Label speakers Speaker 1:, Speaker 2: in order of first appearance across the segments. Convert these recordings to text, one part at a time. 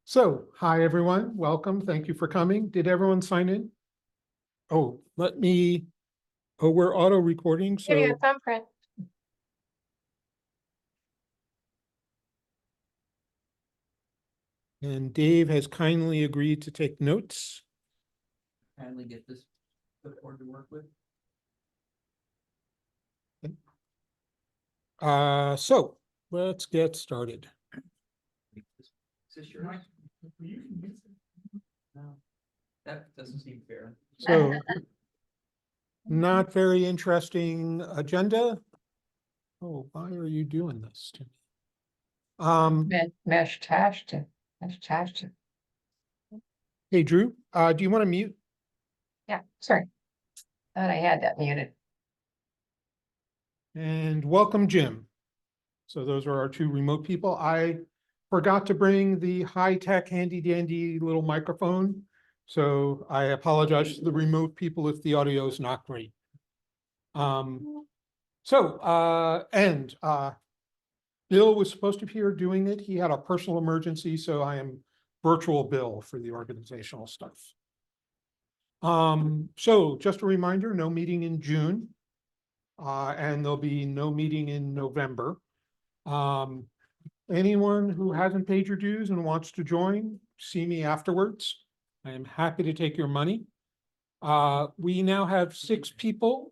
Speaker 1: So, hi, everyone. Welcome. Thank you for coming. Did everyone sign in? Oh, we're auto recording,
Speaker 2: Give you a
Speaker 1: so,
Speaker 2: thumbprint.
Speaker 1: and Dave has kindly agreed to take notes.
Speaker 3: Kindly get this board to work with.
Speaker 1: So let's get started.
Speaker 3: Is this yours? No, that doesn't seem fair.
Speaker 1: So, not very interesting agenda. Oh, why are you doing this to me?
Speaker 2: Meshtastic.
Speaker 1: Hey, Drew, do you want to mute?
Speaker 2: Yeah, sorry. Thought I had that muted.
Speaker 1: And welcome, Jim. So those are our two remote people. I forgot to bring the high-tech handy-dandy little microphone. So I apologize to the remote people if the audio is not great. Bill was supposed to be here doing it. He had a personal emergency, so I am virtual Bill for the organizational stuff. So just a reminder, no meeting in June. And there'll be no meeting in November. Anyone who hasn't paid your dues and wants to join, see me afterwards. I am happy to take your money. We now have 6 people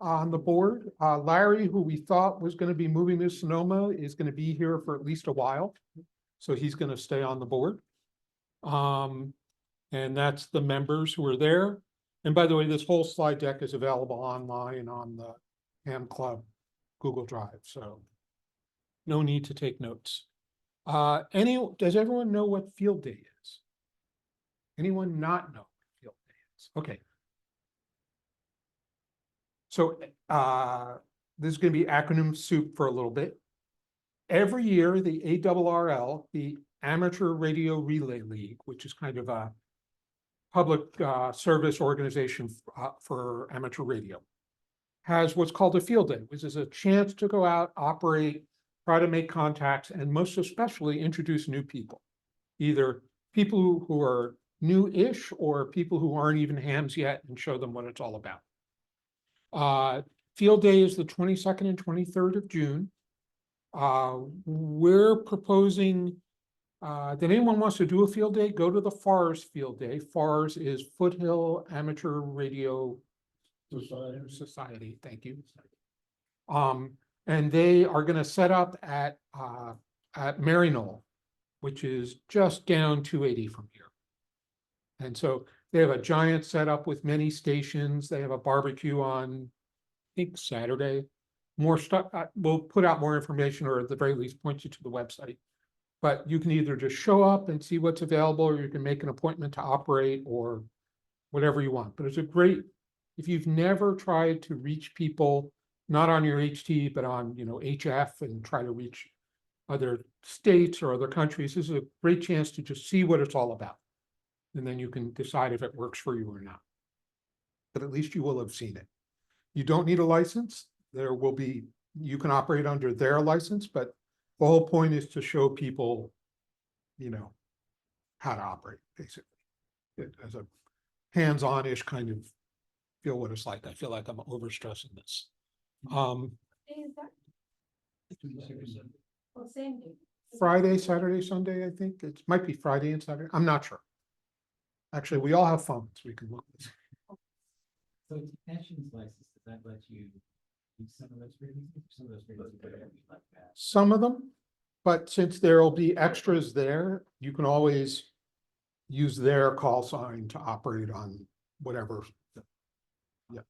Speaker 1: on the board. Larry, who we thought was going to be moving to Sonoma, is going to be here for at least a while. So he's going to stay on the board. And that's the members who are there. And by the way, this whole slide deck is available online on the Ham Club Google Drive. So no need to take notes. Does everyone know what field day is? Anyone not know what field day is? Okay. So this is going to be acronym soup for a little bit. Every year, the ARRL, the Amateur Radio Relay League, which is kind of a public service organization for amateur radio, has what's called a field day, which is a chance to go out, operate, try to make contacts, and most especially introduce new people, either people who are new-ish or people who aren't even hams yet, and show them what it's all about. Field day is the 22nd and 23rd of June. We're proposing, that anyone wants to do a field day, go to the FARS field day. FARS is Foothill Amateur Radio Society. Thank you. And they are going to set up at Maryknoll, which is just down 280 from here. And so they have a giant setup with many stations. They have a barbecue on, I think, Saturday. More stuff. We'll put out more information, or at the very least point you to the website. But you can either just show up and see what's available, or you can make an appointment to operate, or whatever you want. But it's a great, if you've never tried to reach people, not on your HT, but on, HF, and try to reach other states or other countries, this is a great chance to just see what it's all about. And then you can decide if it works for you or not. But at least you will have seen it. You don't need a license. You can operate under their license, but the whole point is to show people, how to operate, basically. As a hands-on-ish kind of feel what it's like. I feel like I'm overstressing this. Friday, Saturday, Sunday, I think. It might be Friday and Saturday. I'm not sure. Actually, we all have phones. We can look.
Speaker 3: So extensions license, does that let you use some of those frequencies? Some of those frequencies like that.
Speaker 1: Some of them, but since there'll be extras there, you can always use their call sign to operate on whatever. Yeah.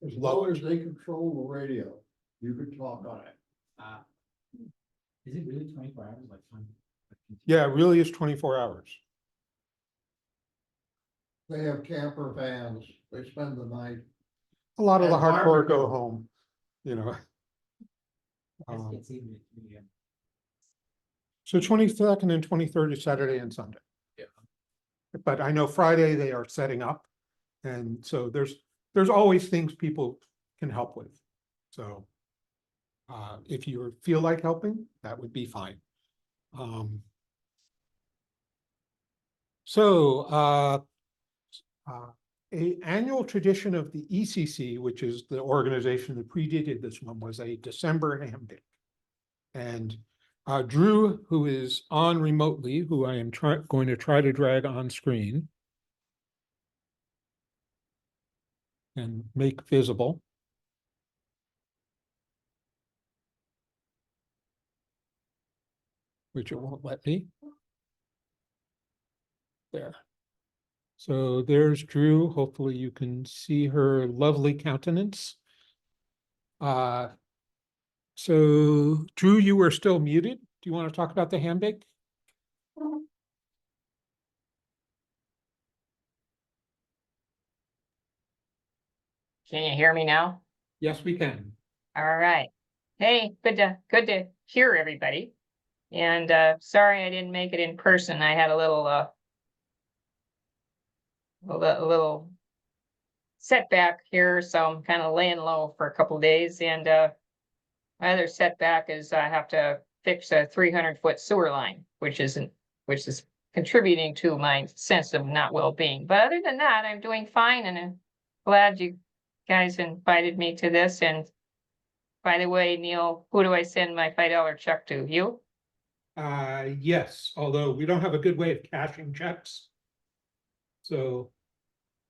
Speaker 4: As long as they control the radio, you can talk on it.
Speaker 3: Is it really 24 hours?
Speaker 1: Yeah, it really is 24 hours.
Speaker 4: They have camper vans, they spend the night.
Speaker 1: A lot of the
Speaker 4: And
Speaker 1: hardcore
Speaker 4: barbecue.
Speaker 1: go home, So 22nd and 23rd is Saturday and Sunday.
Speaker 3: Yeah.
Speaker 1: But I know Friday they are setting up. And so there's always things people can help with. So if you feel like helping, that would be fine. So, a annual tradition of the ECC, which is the organization that predated this one, was a December ham bake. And Drew, who is on remotely, who I am going to try to drag on screen and make visible. Which it won't let me. There. So there's Drew. Hopefully you can see her lovely countenance. So Drew, you were still muted. Do you want to talk about the ham bake?
Speaker 2: Can you hear me now?
Speaker 1: Yes, we can.
Speaker 2: All right. Hey, good to hear everybody. And sorry I didn't make it in person. I had a little setback here, so I'm kind of laying low for a couple days. And my other setback is I have to fix a 300-foot sewer line, which is contributing to my sense of not well-being. But other than that, I'm doing fine, and I'm glad you guys invited me to this. And by the way, Neil, who do I send my $5 check to? You?
Speaker 1: Yes, although we don't have a good way of cashing checks. So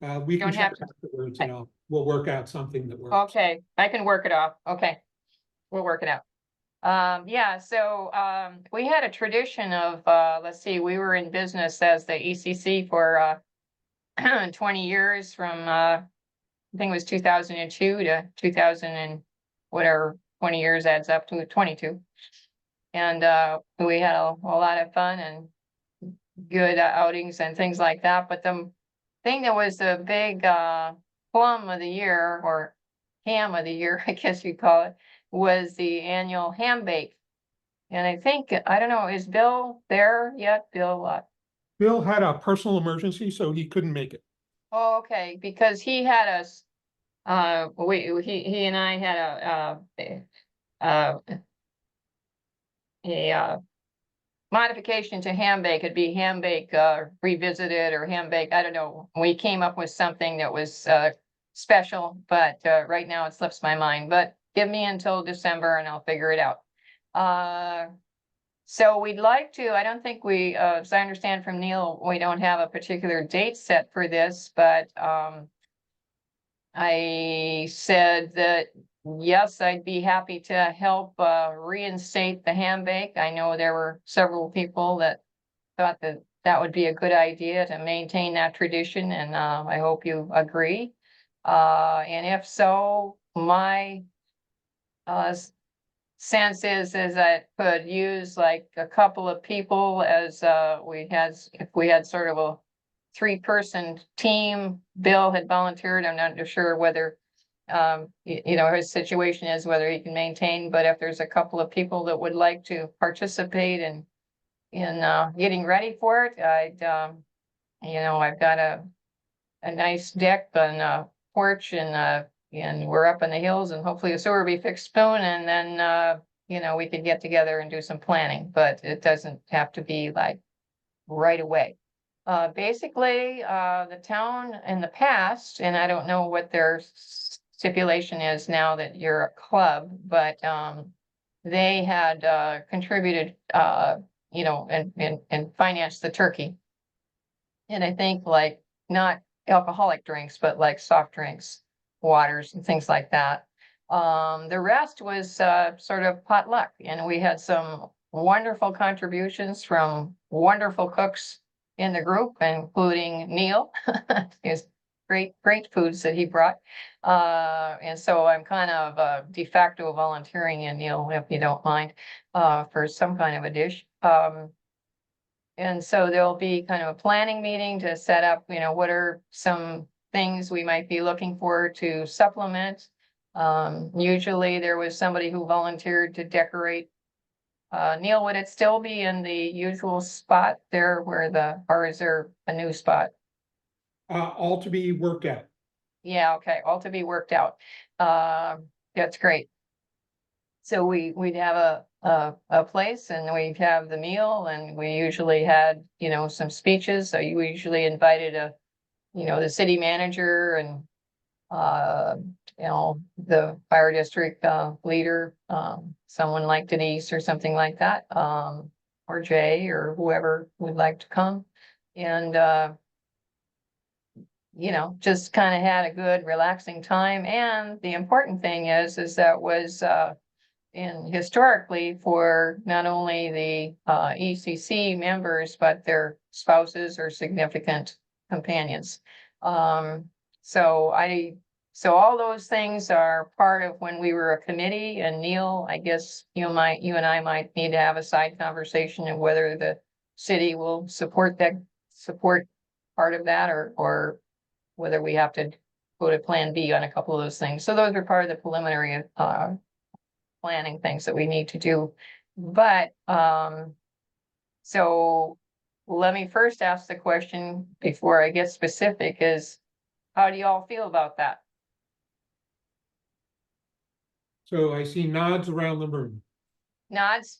Speaker 1: we can
Speaker 2: Don't have
Speaker 1: check
Speaker 2: to.
Speaker 1: afterwards, and we'll work out something that works.
Speaker 2: Okay, I can work it off. Okay, we'll work it out. Yeah, so we had a tradition of, let's see, we were in business as the ECC for 20 years from, I think it was 2002 to 2000 and whatever, 20 years adds up to 22. And we had a lot of fun and good outings and things like that. But the thing that was the big plum of the year, or ham of the year, I guess you call it, was the annual ham bake. And I think, I don't know, is Bill there yet? Bill,
Speaker 1: Bill had a personal emergency, so he couldn't make it.
Speaker 2: oh, okay, because he had us, he and I had a modification to ham bake. It'd be ham bake revisited, or ham bake, I don't know. We came up with something that was special, but right now it slips my mind. But give me until December and I'll figure it out. So we'd like to, I don't think we, as I understand from Neil, we don't have a particular date set for this, but I said that, yes, I'd be happy to help reinstate the ham bake. I know there were several people that thought that that would be a good idea to maintain that tradition, and I hope you agree. And if so, my sense is I could use like a couple of people as if we had sort of a 3-person team. Bill had volunteered. I'm not sure whether you know, his situation is whether he can maintain, but if there's a couple of people that would like to participate in getting ready for it, I'd you know, I've got a nice deck and a porch, and we're up in the hills, and hopefully the sewer will be fixed soon, and then you know, we could get together and do some planning, but it doesn't have to be like right away. Basically, the town in the past, and I don't know what their stipulation is now that you're a club, but they had contributed, you know, and financed the turkey. And I think like not alcoholic drinks, but like soft drinks, waters and things like that. The rest was sort of potluck, and we had some wonderful contributions from wonderful cooks in the group, including Neil. His great foods that he brought. And so I'm kind of de facto volunteering in, Neil, if you don't mind, for some kind of a dish. And so there'll be kind of a planning meeting to set up, you know, what are some things we might be looking for to supplement. Usually there was somebody who volunteered to decorate. Neil, would it still be in the usual spot there or is there a new spot?
Speaker 1: All to be worked out.
Speaker 2: Yeah, okay, all to be worked out. That's great. So we'd have a place, and we'd have the meal, and we usually had, you know, some speeches. So you usually invited the city manager and, the fire district, leader, someone like Denise or something like that, or Jay or whoever would like to come. And, just kind of had a good relaxing time. And the important thing is that was, in historically for not only the ECC members, but their spouses or significant companions. So all those things are part of when we were a committee. And Neil, I guess you and I might need to have a side conversation of whether the city will support part of that, or whether we have to go to Plan B on a couple of those things. So those are part of the preliminary planning things that we need to do. But so let me first ask the question before I get specific is, how do you all feel about that?
Speaker 1: So I see nods around the room.
Speaker 2: Nods?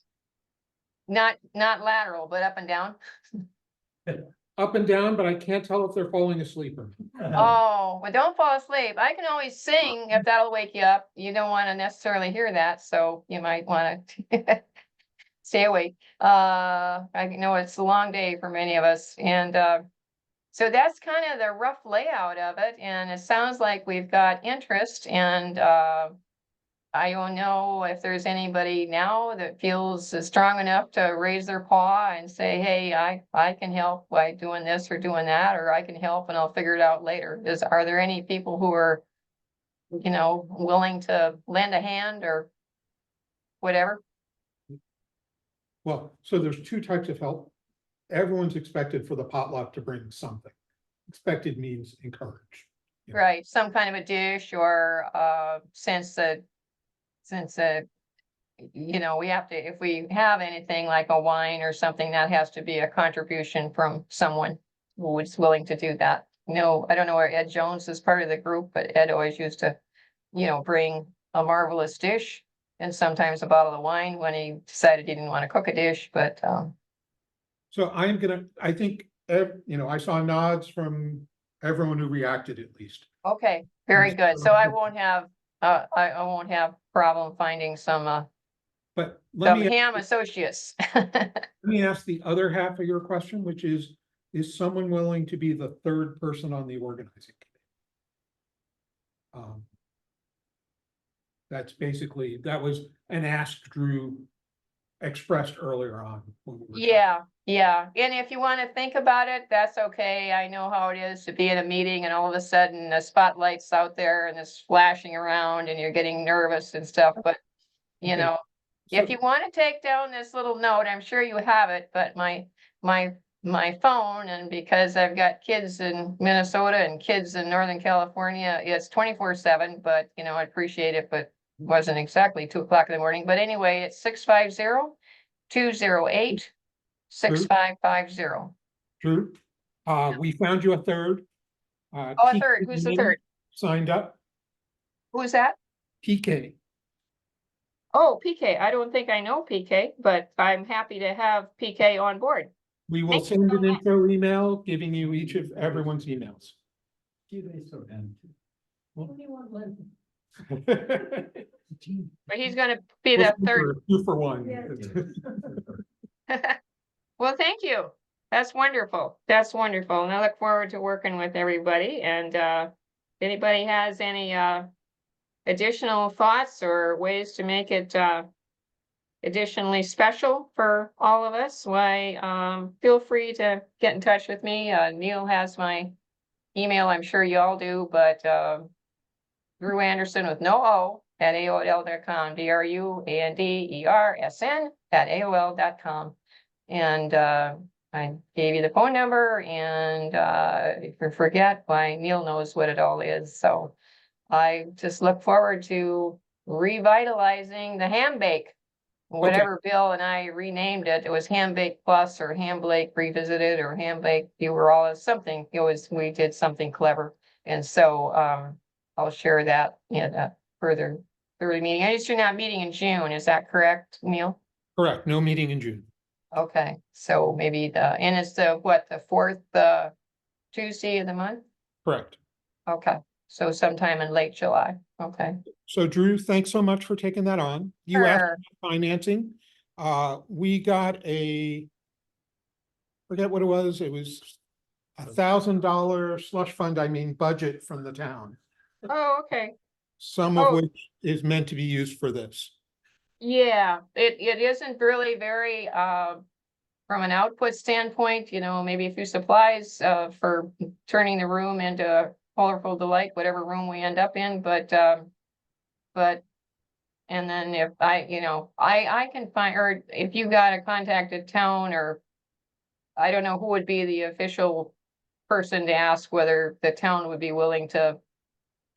Speaker 2: Not lateral, but up and down?
Speaker 1: Up and down, but I can't tell if they're falling asleep or not.
Speaker 2: Oh, well, don't fall asleep. I can always sing if that'll wake you up. You don't want to necessarily hear that, so you might want to stay awake. I know it's a long day for many of us, and so that's kind of the rough layout of it, and it sounds like we've got interest, and I don't know if there's anybody now that feels strong enough to raise their paw and say, hey, I can help by doing this or doing that, or I can help and I'll figure it out later. Are there any people who are, willing to lend a hand or whatever?
Speaker 1: Well, so there's two types of help. Everyone's expected for the potluck to bring something. Expected means encouraged. Yeah.
Speaker 2: Right, some kind of a dish, or since we have to, if we have anything like a wine or something, that has to be a contribution from someone who is willing to do that. No, I don't know where Ed Jones is part of the group, but Ed always used to, bring a marvelous dish and sometimes a bottle of wine when he decided he didn't want to cook a dish, but,
Speaker 1: So I think, I saw nods from everyone who reacted at least.
Speaker 2: okay, very good. So I won't have, I won't have problem finding some
Speaker 1: But let me,
Speaker 2: ham associates.
Speaker 1: let me ask the other half of your question, which is someone willing to be the third person on the organizing committee? That's basically, that was an ask Drew expressed earlier on. When we were talking.
Speaker 2: Yeah. And if you want to think about it, that's okay. I know how it is to be in a meeting and all of a sudden the spotlight's out there and it's flashing around and you're getting nervous and stuff, but
Speaker 1: Okay.
Speaker 2: if
Speaker 1: So-
Speaker 2: you want to take down this little note, I'm sure you have it, but my phone, and because I've got kids in Minnesota and kids in Northern California, it's 24/7, but I appreciate it, but wasn't exactly 2 o'clock in the morning. But anyway, it's 650-208-6550.
Speaker 1: Drew, we found you a third.
Speaker 2: Oh, a third. Who's the third?
Speaker 1: Signed up,
Speaker 2: Who's that?
Speaker 1: PK.
Speaker 2: Oh, PK. I don't think I know PK, but I'm happy to have PK on board.
Speaker 1: We will
Speaker 2: Thank you
Speaker 1: send
Speaker 2: so
Speaker 1: an
Speaker 2: much.
Speaker 1: intro email giving you each of everyone's emails.
Speaker 3: Few days so down. What do you want, Glenn?
Speaker 2: But he's gonna be the third.
Speaker 1: 2 for 1.
Speaker 2: Well, thank you. That's wonderful. That's wonderful. And I look forward to working with everybody. And if anybody has any additional thoughts or ways to make it additionally special for all of us, why feel free to get in touch with me. Neil has my email, I'm sure you all do, but Drew Anderson with no O at AOL.com, DRUANDERSN@AOL.com. And I gave you the phone number, and if you forget, why Neil knows what it all is. So I just look forward to revitalizing the ham bake. Whatever Bill and I renamed it, it was Ham Bake Plus or Ham Bake Revisited or Ham Bake, you were all something, we did something clever. And so I'll share that in a further meeting. I guess you're not meeting in June, is that correct, Neil?
Speaker 1: Correct, no meeting in June.
Speaker 2: Okay, so maybe and it's the fourth, Tuesday of the month?
Speaker 1: Correct.
Speaker 2: Okay, so sometime in late July, okay.
Speaker 1: So Drew, thanks so much for taking that on. You asked
Speaker 2: Sure.
Speaker 1: about financing. We got forget what it was $1,000 slush fund, budget from the town,
Speaker 2: Oh, okay.
Speaker 1: some of
Speaker 2: Oh.
Speaker 1: which is meant to be used for this.
Speaker 2: Yeah, it isn't really very, from an output standpoint, maybe a few supplies, for turning the room into a colorful delight, whatever room we end up in, but, and then if I can find, or if you got a contact at town, or I don't know who would be the official person to ask whether the town would be willing to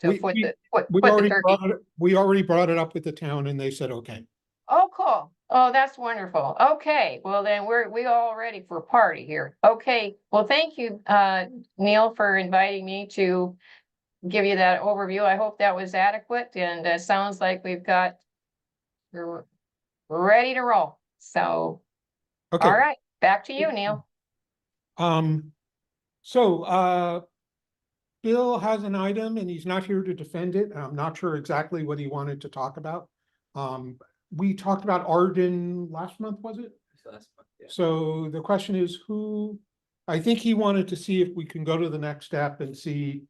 Speaker 1: We-
Speaker 2: foot
Speaker 1: we-
Speaker 2: the, foot
Speaker 1: We
Speaker 2: the
Speaker 1: already
Speaker 2: turkey.
Speaker 1: we already brought it up with the town and they said, okay.
Speaker 2: Oh, cool. Oh, that's wonderful. Okay, well then we all ready for a party here. Okay, well, thank you, Neil, for inviting me to give you that overview. I hope that was adequate, and it sounds like we're ready to roll. So,
Speaker 1: Okay.
Speaker 2: all right, back to you, Neil.
Speaker 1: So Bill has an item and he's not here to defend it. I'm not sure exactly what he wanted to talk about. We talked about Arden last month, was it? So the question is I think he wanted to see if we can go to the next step and see,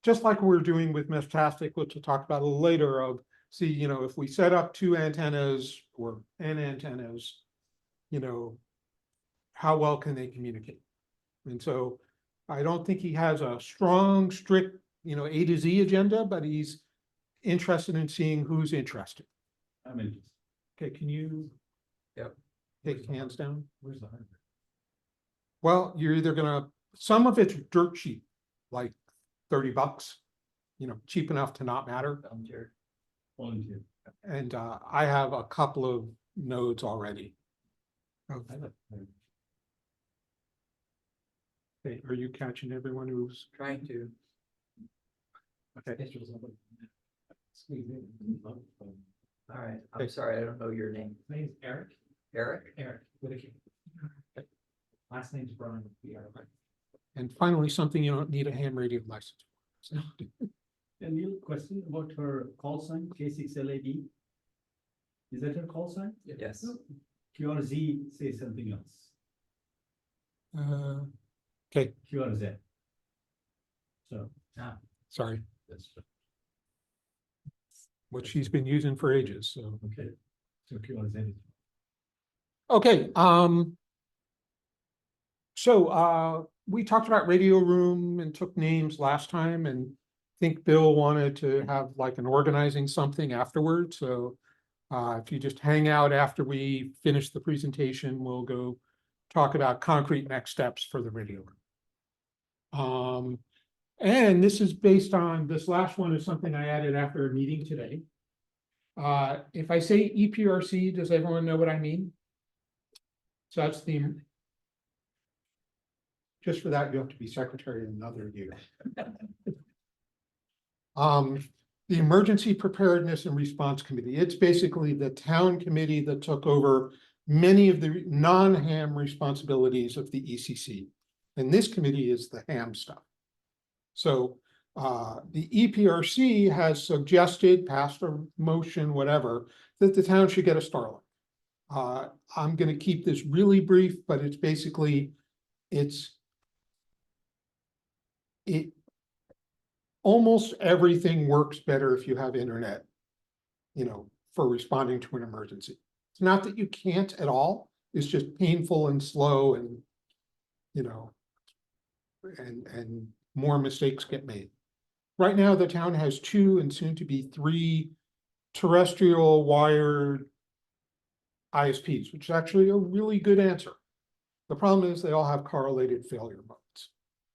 Speaker 1: just like we're doing with Meshtastic, which we'll talk about a little later, see, if we set up 2 antennas or N antennas, how well can they communicate? And so I don't think he has a strong, strict, A to Z agenda, but he's interested in seeing who's interested.
Speaker 3: I'm interested.
Speaker 1: Okay, can you?
Speaker 3: Yep.
Speaker 1: Take hands down?
Speaker 3: Where's the hardware?
Speaker 1: Well, you're either some of it's dirt cheap, like $30, cheap enough to not matter.
Speaker 3: Volunteer. Volunteer.
Speaker 1: And I have a couple of nodes already.
Speaker 3: I like hardware.
Speaker 1: Okay, are you catching everyone who's?
Speaker 3: Trying to.
Speaker 1: Okay.
Speaker 3: Squeeze in.
Speaker 5: All right,
Speaker 1: Okay.
Speaker 5: I'm sorry, I don't know your name.
Speaker 3: My name's Eric.
Speaker 5: Eric?
Speaker 3: Eric with a K. Last name's Brian.
Speaker 1: And finally, something you don't need a ham radio license for.
Speaker 3: And Neil, question about her call sign, K6LAD. Is that her call sign?
Speaker 5: Yes.
Speaker 3: Q or Z say something else.
Speaker 1: Okay,
Speaker 3: Q or Z. So,
Speaker 1: sorry,
Speaker 3: that's
Speaker 1: what she's been using for ages, so.
Speaker 3: okay. So Q or Z.
Speaker 1: Okay, so we talked about radio room and took names last time, and I think Bill wanted to have like an organizing something afterwards, so if you just hang out after we finish the presentation, we'll go talk about concrete next steps for the radio room. And this is based on, this last one is something I added after a meeting today. If I say EPRC, does everyone know what I mean? So that's just for that, you have to be secretary in another year. The Emergency Preparedness and Response Committee, it's basically the town committee that took over many of the non-ham responsibilities of the ECC. And this committee is the ham stuff. So the EPRC has suggested, passed a motion, whatever, that the town should get a Starlink. I'm going to keep this really brief, but it's basically, almost everything works better if you have internet, for responding to an emergency. It's not that you can't at all, it's just painful and slow and, and more mistakes get made. Right now, the town has 2 and soon to be 3 terrestrial wired ISPs, which is actually a really good answer. The problem is they all have correlated failure modes.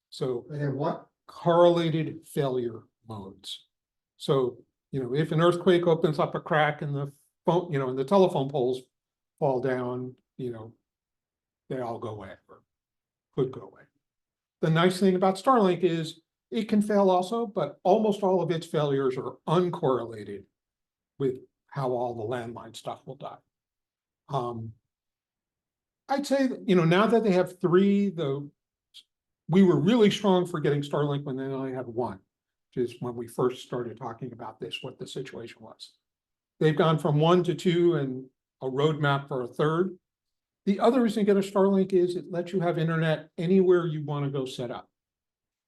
Speaker 1: So
Speaker 4: They have what?
Speaker 1: correlated failure modes. So, if an earthquake opens up a crack in the phone, and the telephone poles fall down, they all go away or could go away. The nice thing about Starlink is it can fail also, but almost all of its failures are uncorrelated with how all the landline stuff will die. I'd say that, now that they have three, though, we were really strong for getting Starlink when they only had one, which is when we first started talking about this, what the situation was. They've gone from 1 to 2 and a roadmap for a third. The other reason to get a Starlink is it lets you have internet anywhere you want to go set up.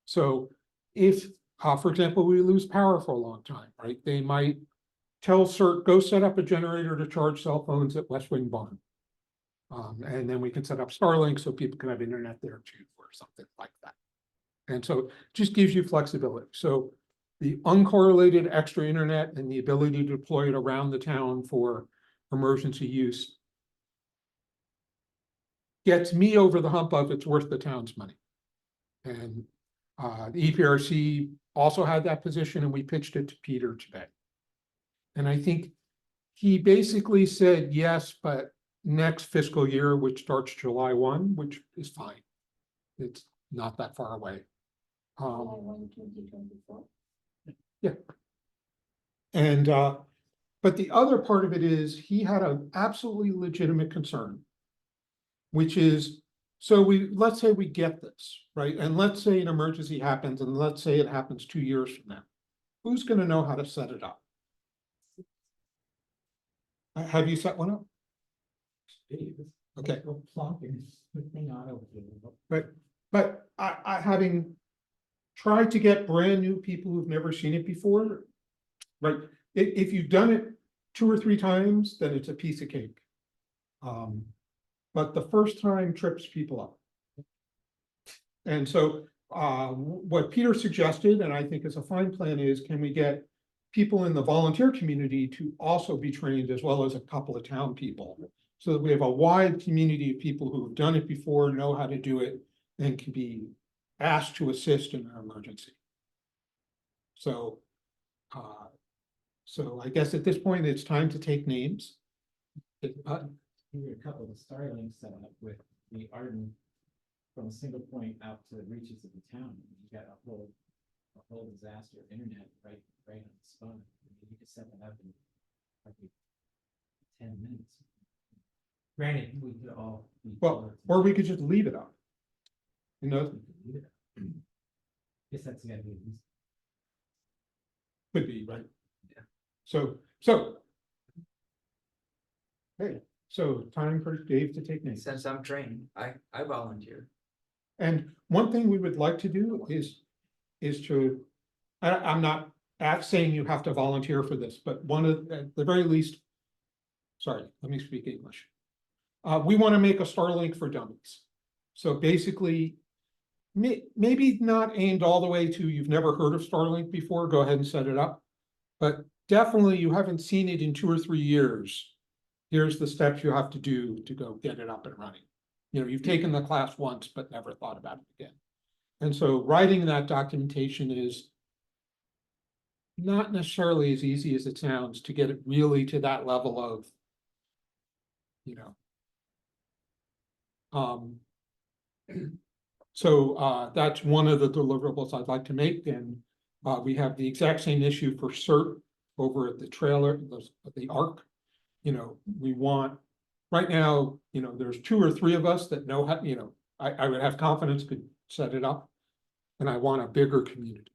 Speaker 1: So if, for example, we lose power for a long time, right? They might tell CERT, go set up a generator to charge cell phones at West Wing Barn. And then we can set up Starlink so people can have internet there too, or something like that. And so it just gives you flexibility. So the uncorrelated extra internet and the ability to deploy it around the town for emergency use gets me over the hump of it's worth the town's money. And the EPRC also had that position, and we pitched it to Peter today. And I think he basically said yes, but next fiscal year, which starts July 1, which is fine. It's not that far away. Yeah. And but the other part of it is he had an absolutely legitimate concern, which is, so let's say we get this, right? And let's say an emergency happens, and let's say it happens 2 years from now. Who's going to know how to set it up? Have you set one up? Okay. But I having tried to get brand new people who've never seen it before, right? If you've done it 2 or 3 times, then it's a piece of cake. But the first time trips people up. And so what Peter suggested, and I think is a fine plan, is can we get people in the volunteer community to also be trained, as well as a couple of town people, so that we have a wide community of people who have done it before, know how to do it, and can be asked to assist in an emergency. So, so I guess at this point, it's time to take names.
Speaker 3: We had a couple of Starlinks set up with the Arden from a single point out to the reaches of the town. You got a whole disaster of internet right on the spot. You could set that up in probably 10 minutes. Granted, we could all.
Speaker 1: Well, or we could just leave it up. You know,
Speaker 3: Guess that's gotta be at least.
Speaker 1: could be, right?
Speaker 5: Yeah.
Speaker 1: So, hey, so time for Dave to take names.
Speaker 5: Since I'm trained, I volunteer.
Speaker 1: And one thing we would like to do is to, I'm not saying you have to volunteer for this, but at the very least, sorry, let me speak English. We want to make a Starlink for dummies. So basically, maybe not aimed all the way to you've never heard of Starlink before, go ahead and set it up. But definitely you haven't seen it in 2 or 3 years. Here's the steps you have to do to go get it up and running. You've taken the class once, but never thought about it again. And so writing that documentation is not necessarily as easy as it sounds to get it really to that level of, so that's one of the deliverables I'd like to make. And we have the exact same issue for CERT over at the trailer, the ARC. We want, right now, there's 2 or 3 of us that know how, I would have confidence could set it up. And I want a bigger community.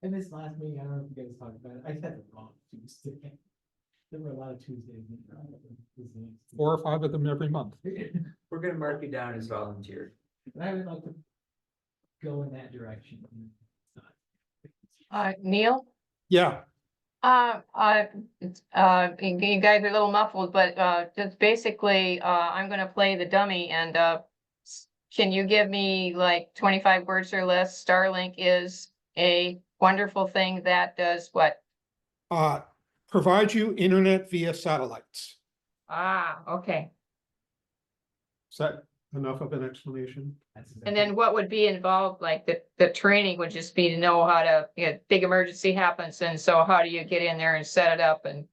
Speaker 3: In this last meeting, I don't know if you guys talked about it, I had the wrong Tuesday. There were a lot of Tuesdays.
Speaker 1: 4 or 5 of them every month.
Speaker 5: We're gonna mark you down as volunteer.
Speaker 3: And I would like to go in that direction.
Speaker 2: Neil?
Speaker 1: Yeah,
Speaker 2: You guys are a little muffled, but just basically, I'm gonna play the dummy and can you give me like 25 words or less? Starlink is a wonderful thing that does what?
Speaker 1: provide you internet via satellites.
Speaker 2: Okay.
Speaker 1: Is that enough of an explanation?
Speaker 2: And then what would be involved, like the training would just be to know how to, big emergency happens, and so how do you get in there and set it up and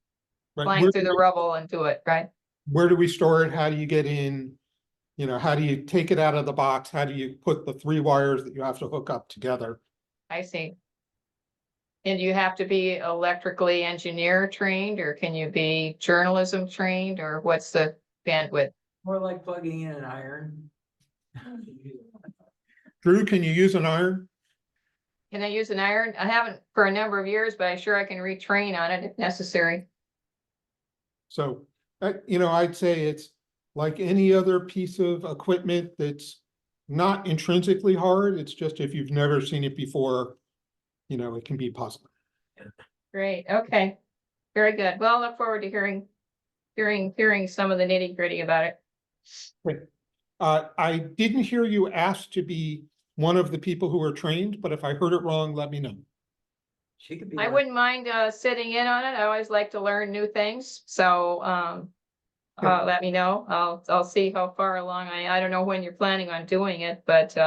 Speaker 1: Right,
Speaker 2: climb through the rubble and do it, right?
Speaker 1: where do we store it? How do you get in? You know, how do you take it out of the box? How do you put the 3 wires that you have to hook up together?
Speaker 2: I see. And do you have to be electrically engineer trained, or can you be journalism trained, or what's the bandwidth?
Speaker 5: More like plugging in an iron.
Speaker 1: Drew, can you use an iron?
Speaker 2: Can I use an iron? I haven't for a number of years, but I'm sure I can retrain on it if necessary.
Speaker 1: So, you know, I'd say it's like any other piece of equipment that's not intrinsically hard. It's just if you've never seen it before, you know, it can be puzzling.
Speaker 2: Great, okay. Very good. Well, I look forward to hearing some of the nitty gritty about it.
Speaker 1: I didn't hear you ask to be one of the people who are trained, but if I heard it wrong, let me know.
Speaker 5: She could be.
Speaker 2: I
Speaker 5: one-
Speaker 2: wouldn't mind sitting in on it. I always like to learn new things, so
Speaker 1: Good.
Speaker 2: let me know. I'll see how far along. I don't know when you're planning on doing it, but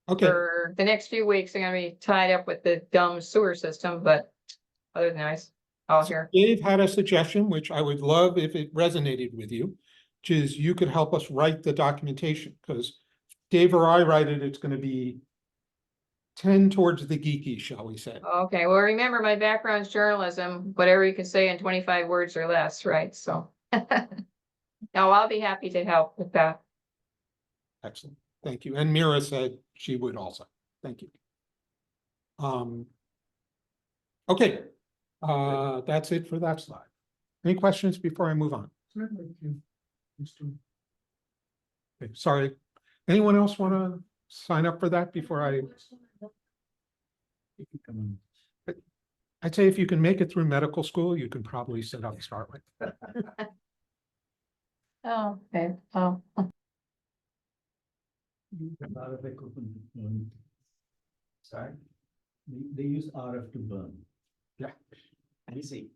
Speaker 1: Okay,
Speaker 2: for the next few weeks, I'm gonna be tied up with the dumb sewer system, but other than that, I'll hear.
Speaker 1: Dave had a suggestion, which I would love if it resonated with you, which is you could help us write the documentation, because Dave or I write it, it's gonna be 10 towards the geeky, shall we say.
Speaker 2: Okay, well, remember, my background's journalism, whatever you can say in 25 words or less, right? So. No, I'll be happy to help with that.
Speaker 1: Excellent, thank you. And Mira said she would also, thank you. Okay, that's it for that slide. Any questions before I move on? Okay, sorry. Anyone else want to sign up for that before I'd say if you can make it through medical school, you can probably sit up and start with.
Speaker 2: Oh, okay, oh.
Speaker 4: A lot of equipment,
Speaker 5: Sorry,
Speaker 4: they use RF to burn.
Speaker 5: easy.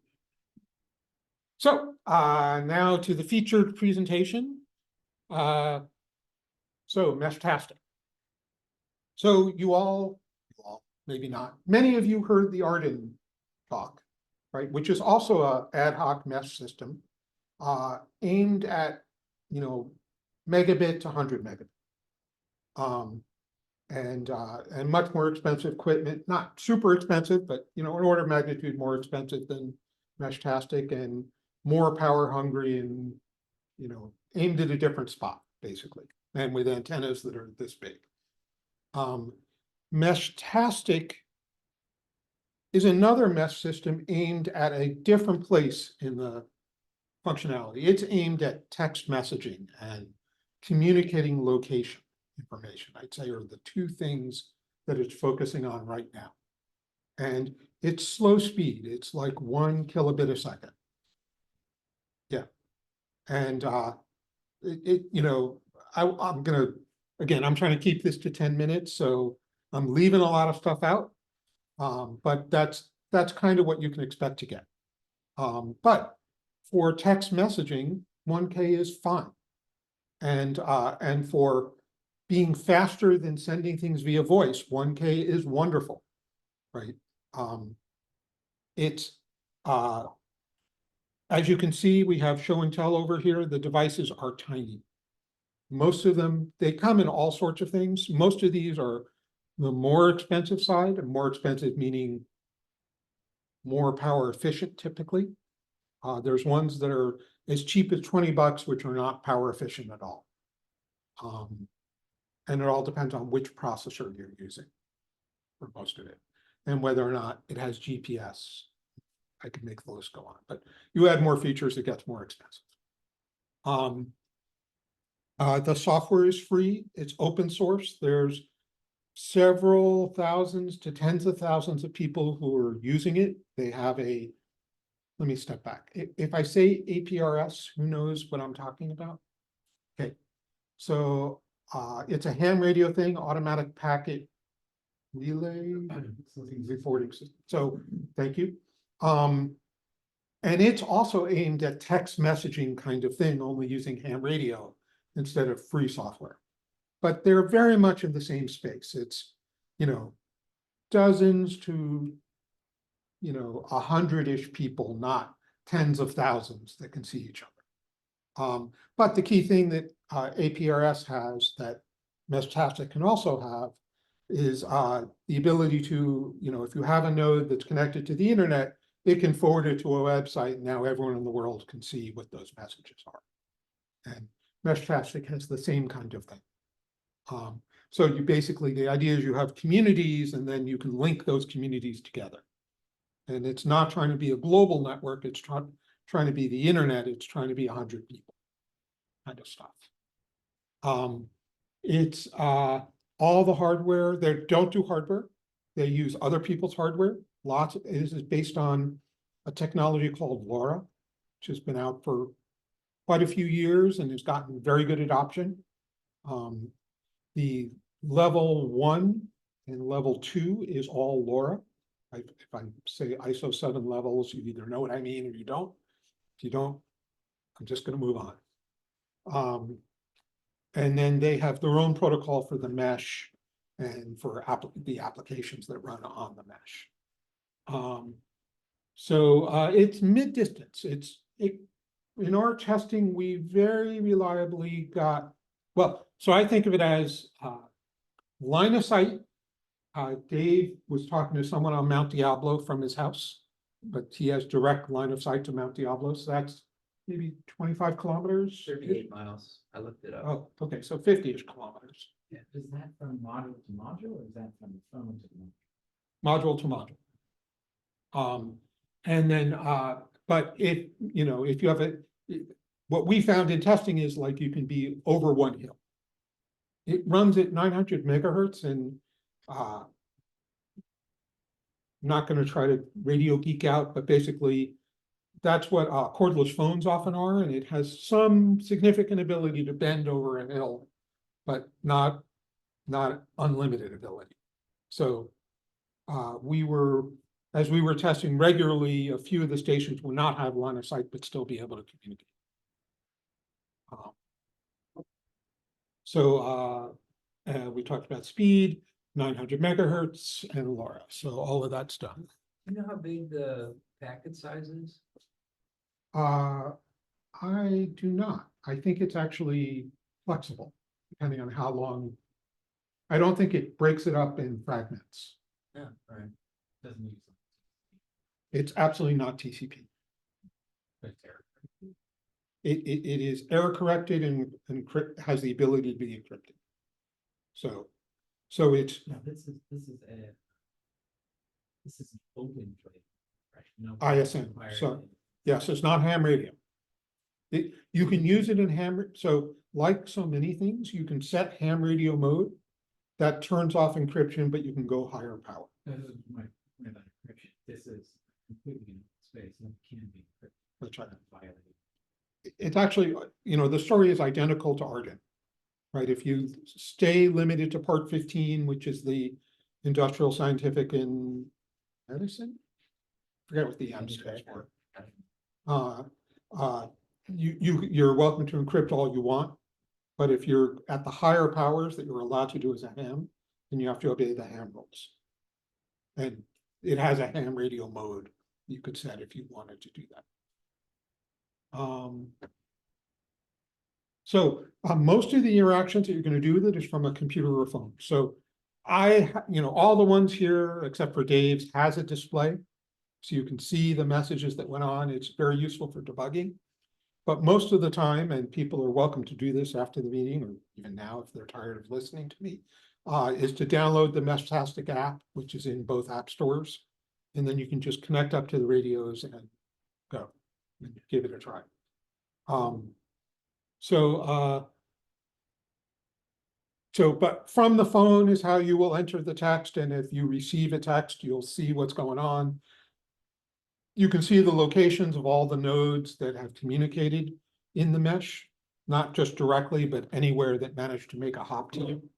Speaker 1: So, now to the featured presentation. So Meshtastic. So you all, maybe not, many of you heard the Arden talk, right? Which is also a ad hoc mesh system, aimed at, you know, megabit to 100 megabit. And much more expensive equipment, not super expensive, but, you know, an order of magnitude more expensive than Meshtastic, and more power hungry, and, you know, aimed at a different spot, basically, and with antennas that are this big. Meshtastic is another mesh system aimed at a different place in the functionality. It's aimed at text messaging and communicating location information, I'd say, are the 2 things that it's focusing on right now. And it's slow speed. It's like 1 kilobit a second. Yeah. And you know, I'm gonna, again, I'm trying to keep this to 10 minutes, so I'm leaving a lot of stuff out. But that's kind of what you can expect to get. But for text messaging, 1K is fine. And for being faster than sending things via voice, 1K is wonderful, right? It's, as you can see, we have show and tell over here. The devices are tiny. Most of them, they come in all sorts of things. Most of these are the more expensive side, and more expensive meaning more power efficient typically. There's ones that are as cheap as $20, which are not power efficient at all. And it all depends on which processor you're using for most of it, and whether or not it has GPS. I can make the list go on, but you add more features, it gets more expensive. The software is free, it's open source. There's several thousands to tens of thousands of people who are using it. They have a, let me step back. If I say APRS, who knows what I'm talking about? Okay, so it's a ham radio thing, automatic packet relay, reporting system. So thank you. And it's also aimed at text messaging kind of thing, only using ham radio instead of free software. But they're very much in the same space. It's, you know, dozens to, you know, 100-ish people, not tens of thousands that can see each other. But the key thing that APRS has that Meshtastic can also have is the ability to, if you have a node that's connected to the internet, it can forward it to a website. And now everyone in the world can see what those messages are. And Meshtastic has the same kind of thing. So you basically, the idea is you have communities and then you can link those communities together. And it's not trying to be a global network, it's trying to be the internet, it's trying to be 100 people kind of stuff. It's all the hardware, they don't do hardware, they use other people's hardware. This is based on a technology called LoRa, which has been out for quite a few years and has gotten very good adoption. The level 1 and level 2 is all LoRa. If I say ISO 7 levels, you either know what I mean or you don't. If you don't, I'm just going to move on. And then they have their own protocol for the mesh and for the applications that run on the mesh. So it's mid-distance. In our testing, we very reliably got, well, so I think of it as line of sight. Dave was talking to someone on Mount Diablo from his house, but he has direct line of sight to Mount Diablo. So that's maybe 25 kilometers.
Speaker 5: 38 miles. I looked it up.
Speaker 1: Oh, okay, so 50-ish kilometers,
Speaker 3: Is that from module to module, or is that from the phone to the?
Speaker 1: module to module. And then, but if you have what we found in testing is like you can be over one hill. It runs at 900 megahertz and not going to try to radio geek out, but basically that's what cordless phones often are, and it has some significant ability to bend over a hill, but not unlimited ability. So as we were testing regularly, a few of the stations will not have line of sight, but still be able to communicate. So we talked about speed, 900 megahertz, and LoRa. So all of that's done.
Speaker 5: You know how big the packet size is?
Speaker 1: I do not. I think it's actually flexible, depending on how long. I don't think it breaks it up in fragments.
Speaker 5: Yeah, all right.
Speaker 3: Doesn't use.
Speaker 1: It's absolutely not TCP.
Speaker 3: But it's error.
Speaker 1: It is error corrected and has the ability to be encrypted. So it's
Speaker 3: No, this is an open trade, right? No.
Speaker 1: ISM, so yes, it's not ham radio. You can use it in ham, so like so many things, you can set ham radio mode that turns off encryption, but you can go higher power.
Speaker 3: This is my point about encryption. This is completely in space and can be encrypted.
Speaker 1: That's right.
Speaker 3: Violated.
Speaker 1: It's actually, the story is identical to Arden, right? If you stay limited to part 15, which is the industrial, scientific, and medicine, forget what the M stands for. You're welcome to encrypt all you want, but if you're at the higher powers that you're allowed to do as a ham, then you have to obey the ham rules. And it has a ham radio mode you could set if you wanted to do that. So most of the interactions that you're going to do with it is from a computer or phone. So all the ones here, except for Dave's, has a display. So you can see the messages that went on. It's very useful for debugging. But most of the time, and people are welcome to do this after the meeting, or even now if they're tired of listening to me, is to download the Meshtastic app, which is in both app stores. And then you can just connect up to the radios and go and give it a try. But from the phone is how you will enter the text. And if you receive a text, you'll see what's going on. You can see the locations of all the nodes that have communicated in the mesh, not just directly, but anywhere that managed to make a hop to you.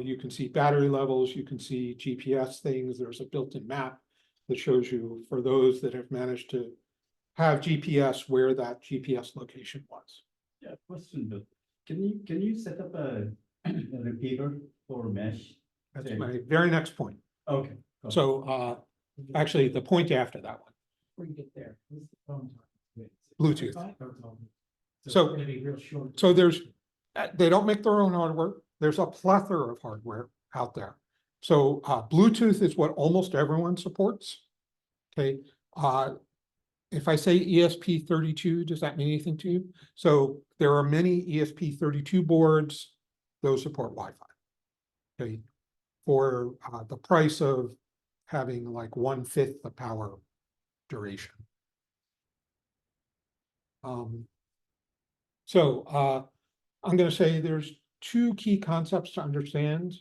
Speaker 1: You can see battery levels, you can see GPS things. There's a built-in map that shows you, for those that have managed to have GPS, where that GPS location was.
Speaker 6: Yeah, question though. Can you set up a repeater for mesh?
Speaker 1: That's my very next point.
Speaker 6: Okay. go ahead.
Speaker 1: So actually the point after that one,
Speaker 3: Before you get there, who's the phone talking to?
Speaker 1: Bluetooth.
Speaker 3: Wi-Fi or it's all- it's
Speaker 1: So-
Speaker 3: gonna be real short.
Speaker 1: So they don't make their own hardware. There's a plethora of hardware out there. So Bluetooth is what almost everyone supports. Okay, if I say ESP32, does that mean anything to you? So there are many ESP32 boards, those support Wi-Fi. Okay, for the price of having like 1/5 the power duration. So I'm going to say there's two key concepts to understand.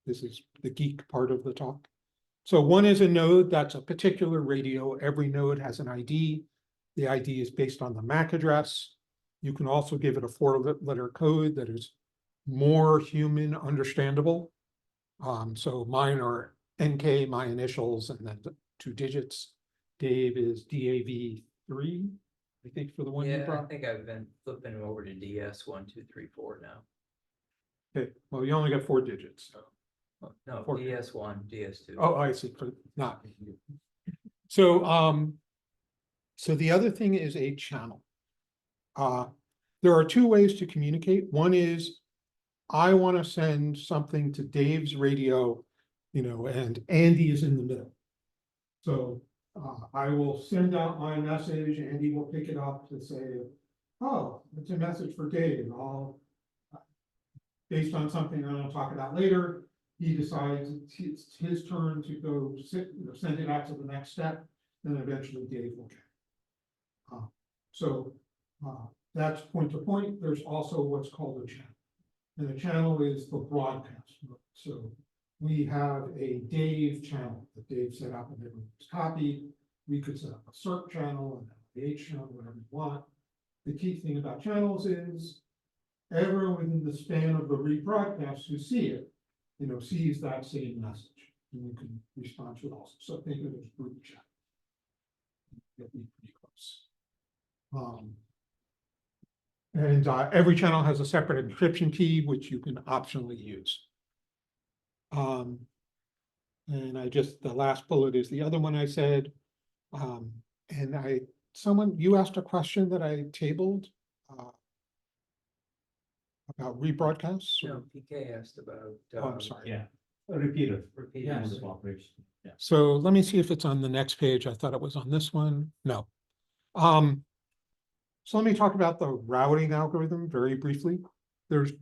Speaker 1: This is the geek part of the talk. So one is a node, that's a particular radio. Every node has an ID. The ID is based on the MAC address. You can also give it a 4-letter code that is more human understandable. So mine are NK, my initials, and then the 2 digits. Dave is DAV3, I think, for the one you
Speaker 5: Yeah, I
Speaker 1: brought.
Speaker 5: think I've been flipping them over to DS 1, 2, 3, 4 now.
Speaker 1: Okay, well, you only got 4 digits, so.
Speaker 5: No,
Speaker 1: Four.
Speaker 5: DS 1, DS 2.
Speaker 1: Oh, I see, for not. So, so the other thing is a channel. There are 2 ways to communicate. One is I want to send something to Dave's radio, and Andy is in the middle. So, I will send out my message, Andy will pick it up to say, oh, it's a message for Dave. Based on something I'm gonna talk about later, he decides it's his turn to go send it out to the next step, then eventually Dave will get. So that's point to point. There's also what's called a channel. And a channel is the broadcast. So we have a Dave channel that Dave set up and everyone's copied. We could set up a CERT channel and an H channel, whatever you want. The key thing about channels is everyone within the span of the rebroadcast who see it, sees that same message. And you can respond to it also. So think of it as group chat. Get me pretty close. And every channel has a separate encryption key, which you can optionally use. And the last bullet is the other one I said. And you asked a question that I tabled about rebroadcasts.
Speaker 5: No, PK asked about.
Speaker 1: Oh, I'm sorry.
Speaker 6: Yeah, a repeater.
Speaker 5: Repeater.
Speaker 6: Mode of operation. Yeah.
Speaker 1: So let me see if it's on the next page. I thought it was on this one. No. So let me talk about the routing algorithm very briefly. There's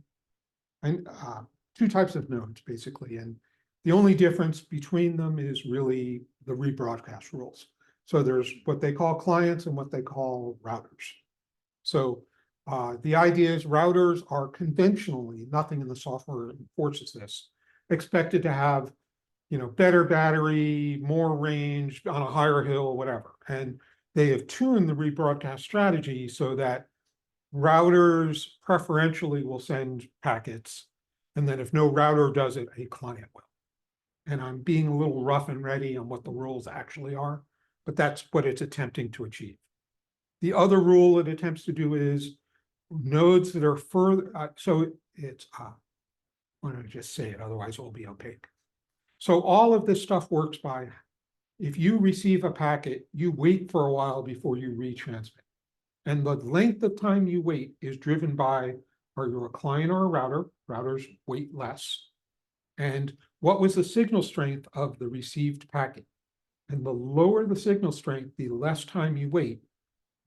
Speaker 1: 2 types of nodes, basically, and the only difference between them is really the rebroadcast rules. So there's what they call clients and what they call routers. So the idea is routers are conventionally, nothing in the software enforces this, expected to have, better battery, more range on a higher hill, whatever. And they have tuned the rebroadcast strategy so that routers preferentially will send packets. And then if no router does it, a client will. And I'm being a little rough and ready on what the rules actually are, but that's what it's attempting to achieve. The other rule it attempts to do is nodes that are further, so it's, why don't I just say it, otherwise it will be opaque. So all of this stuff works by, if you receive a packet, you wait for a while before you retransmit. And the length of time you wait is driven by, are you a client or a router? Routers wait less. And what was the signal strength of the received packet? And the lower the signal strength, the less time you wait,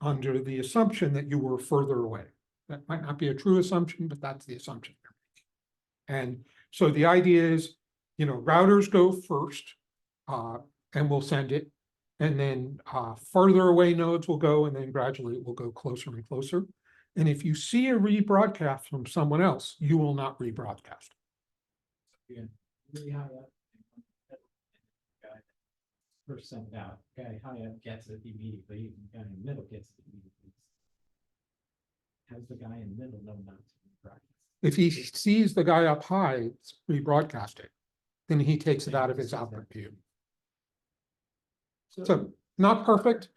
Speaker 1: under the assumption that you were further away. That might not be a true assumption, but that's the assumption. And so the idea is, routers go first and will send it. And then further away nodes will go, and then gradually it will go closer and closer. And if you see a rebroadcast from someone else, you will not rebroadcast.
Speaker 3: Yeah, really high up. Guy first sent it out, guy high up gets it immediately, and the guy in the middle gets it immediately. How's the guy in the middle know not to broadcast?
Speaker 1: If he sees the guy up high rebroadcasting, then he takes it out of his output view. So not perfect.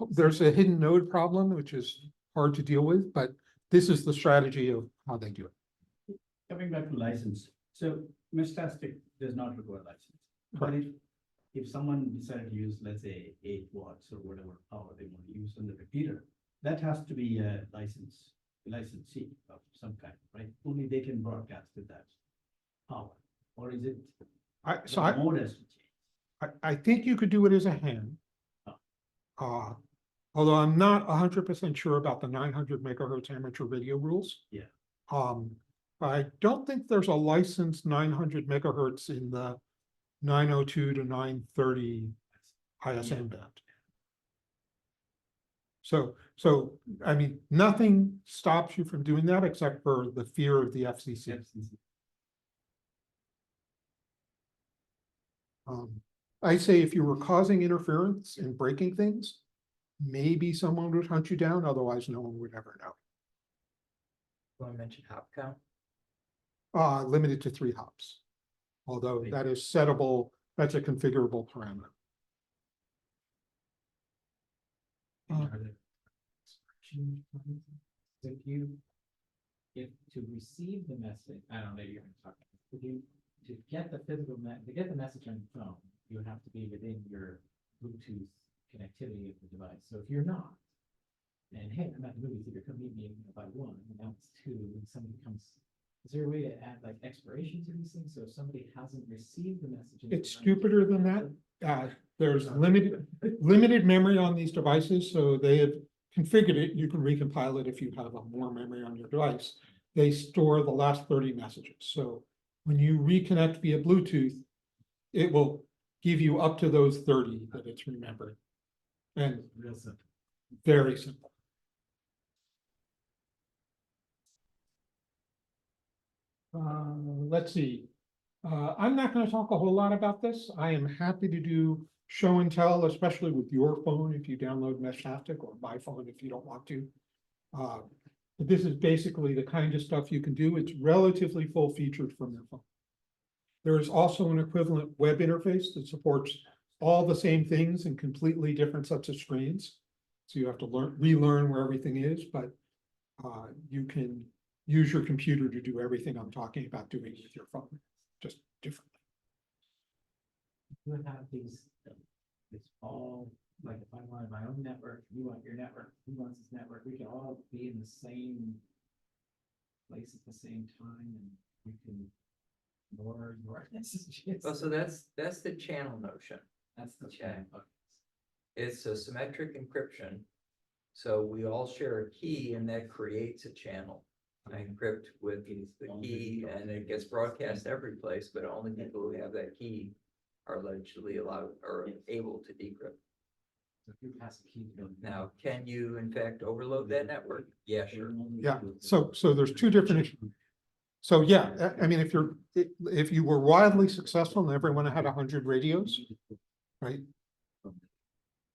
Speaker 1: There's a hidden node problem, which is hard to deal with, but this is the strategy of how they do it.
Speaker 6: Coming back to license, so Meshtastic does not require license. But if someone decided to use, let's say, 8 watts or whatever power they want to use on the repeater, that has to be a licensee of some kind, right? Only they can broadcast with that power, or is it?
Speaker 1: So
Speaker 6: the mode has to change?
Speaker 1: I think you could do it as a hand. Although I'm not 100% sure about the 900 megahertz amateur radio rules.
Speaker 6: Yeah.
Speaker 1: I don't think there's a licensed 900 megahertz in the 902 to 930 ISM band. So, I mean, nothing stops you from doing that except for the fear of the FCC. I say if you were causing interference and breaking things, maybe someone would hunt you down, otherwise no one would ever know.
Speaker 5: Want to mention hop count?
Speaker 1: Limited to 3 hops. Although that is settable, that's a configurable parameter.
Speaker 3: Are there expression points? So if to receive the message, I don't know, you're gonna talk, to get the to get the message on your phone, you have to be within your Bluetooth connectivity of the device. So if you're not, and hey, I'm at the movie theater, come meet me by 1, and now it's 2, and somebody comes, is there a way to add like expiration to these things? So if somebody hasn't received the message. in the
Speaker 1: It's
Speaker 3: device-
Speaker 1: stupider than that. There's limited memory on these devices, so they have configured it. You can recompile it if you have more memory on your device. They store the last 30 messages. So when you reconnect via Bluetooth, it will give you up to those 30 that it's remembered. And
Speaker 3: Real simple.
Speaker 1: very simple. Let's see. I'm not going to talk a whole lot about this. I am happy to do show and tell, especially with your phone if you download Meshtastic, or my phone if you don't want to. But this is basically the kind of stuff you can do. It's relatively full featured from your phone. There is also an equivalent web interface that supports all the same things in completely different sets of screens. So you have to relearn where everything is, but you can use your computer to do everything I'm talking about doing with your phone, just differently.
Speaker 3: You would have these, it's all, like if I wanted my own network, you want your network, who wants this network, we can all be in the same place at the same time, and you can ignore your messages.
Speaker 5: Well, so that's the channel notion.
Speaker 3: That's the
Speaker 5: Okay.
Speaker 3: plan. Okay.
Speaker 5: It's a symmetric encryption. So we all share a key and that creates a channel. I encrypt with the key and it gets broadcast every place, but only people who have that key are allegedly allowed or able to decrypt.
Speaker 3: So if you pass a key.
Speaker 5: Now, can you in fact overload that network? Yeah, sure.
Speaker 1: Yeah, so there's 2 different issues. So yeah, I mean, if you were wildly successful and everyone had 100 radios, right?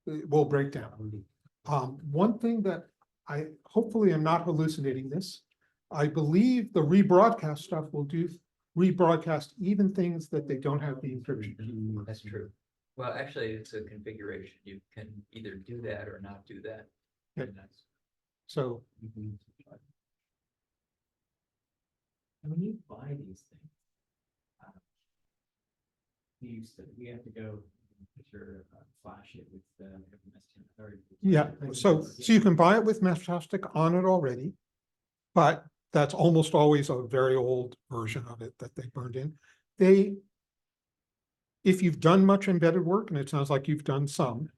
Speaker 1: It will break down. One thing that hopefully I'm not hallucinating this. I believe the rebroadcast stuff will rebroadcast even things that they don't have the encryption key.
Speaker 5: That's true. Well, actually, it's a configuration. You can either do that or not do that.
Speaker 1: Okay. So
Speaker 3: And when you buy these things, we have to go put your flash it with the MS-10 or.
Speaker 1: yeah, so you can buy it with Meshtastic on it already, but that's almost always a very old version of it that they burned in. If you've done much embedded work, and it sounds like you've done some,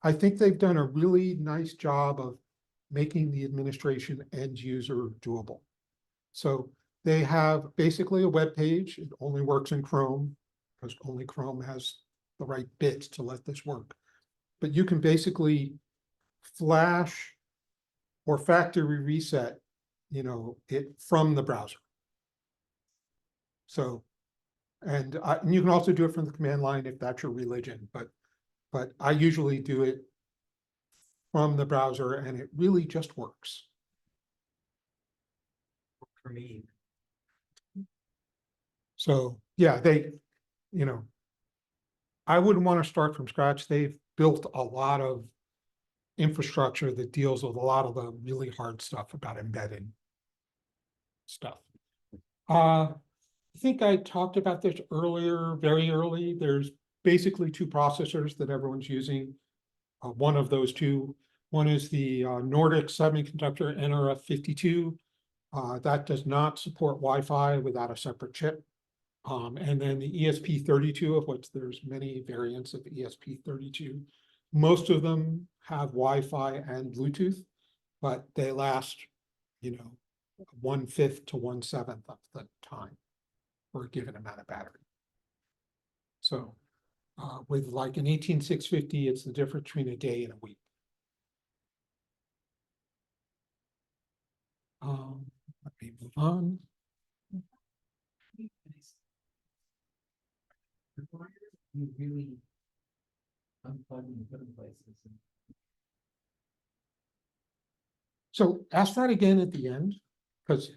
Speaker 1: I think they've done a really nice job of making the administration end user doable. So they have basically a web page. It only works in Chrome because only Chrome has the right bits to let this work. But you can basically flash or factory reset, it from the browser. So, and you can also do it from the command line if that's your religion, but I usually do it from the browser and it really just works.
Speaker 5: For me,
Speaker 1: So yeah, I wouldn't want to start from scratch. They've built a lot of infrastructure that deals with a lot of the really hard stuff about embedding stuff. I think I talked about this earlier, very early. There's basically 2 processors that everyone's using. One of those 2 One is the Nordic Semiconductor NRF52. That does not support Wi-Fi without a separate chip. And then the ESP32, of which there's many variants of ESP32. Most of them have Wi-Fi and Bluetooth, but they last, 1/5 to 1/7 of the time for a given amount of battery. So with like an 18650, it's the difference between a day and a week. Let me move on.
Speaker 3: You really unplug and put in places.
Speaker 1: So ask that again at the end, because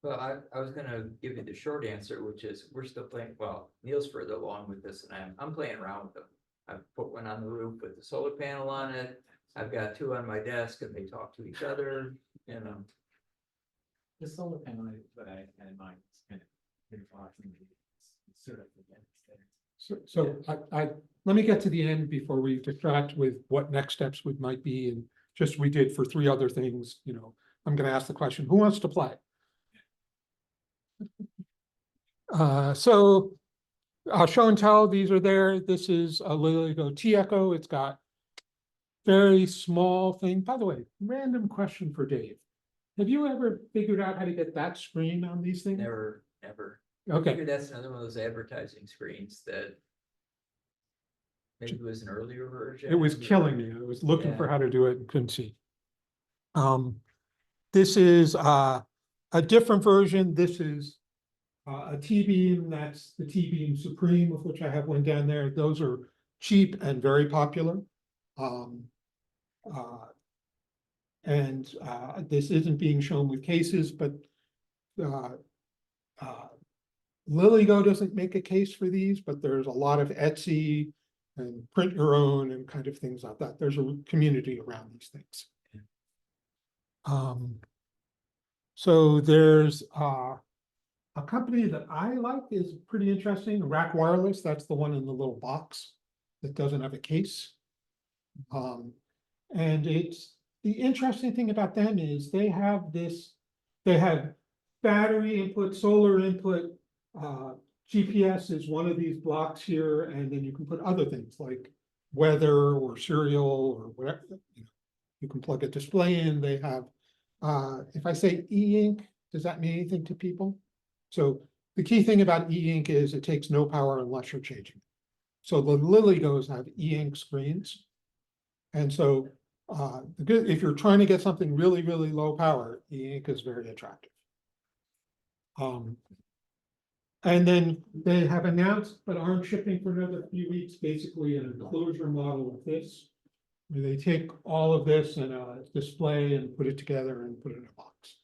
Speaker 5: Well, I was gonna give you the short answer, which is we're still playing, well, Neil's further along with this and I'm playing around with them. I've put one on the roof with the solar panel on it. I've got two on my desk and they talk to each other,
Speaker 3: The solar panel that I had in mind is kind of pretty awesome. It's sort of again, it's there.
Speaker 1: so I let me get to the end before we distract with what next steps might be, and just we did for 3 other things, I'm gonna ask the question, who wants to play? So show and tell, these are there. This is a LilyGo T-Echo. It's got very small thing. By the way, random question for Dave. Have you ever figured out how to get that screen on these things?
Speaker 5: never. I
Speaker 1: Okay,
Speaker 5: figure that's another one of those advertising screens that maybe it was an earlier version.
Speaker 1: it was killing me. I was looking for
Speaker 5: Yeah.
Speaker 1: how to do it and couldn't see. This is a different version. This is a T-beam. That's the T-beam Supreme, of which I have one down there. Those are cheap and very popular. And this isn't being shown with cases, but LilyGo doesn't make a case for these, but there's a lot of Etsy and print your own and kind of things like that. There's a community around these things. So there's a company that I like is pretty interesting, Rack Wireless. That's the one in the little box that doesn't have a case. And the interesting thing about them is they have battery input, solar input, GPS is one of these blocks here, and then you can put other things like weather or serial or whatever. You can plug a display in. They have, if I say e-ink, does that mean anything to people? So the key thing about e-ink is it takes no power unless you're changing. So the LilyGos have e-ink screens. And so if you're trying to get something really, really low power, e-ink is very attractive. And then they have announced, but aren't shipping for another few weeks, basically an enclosure model of this, where they take all of this and a display and put it together and put it in a box.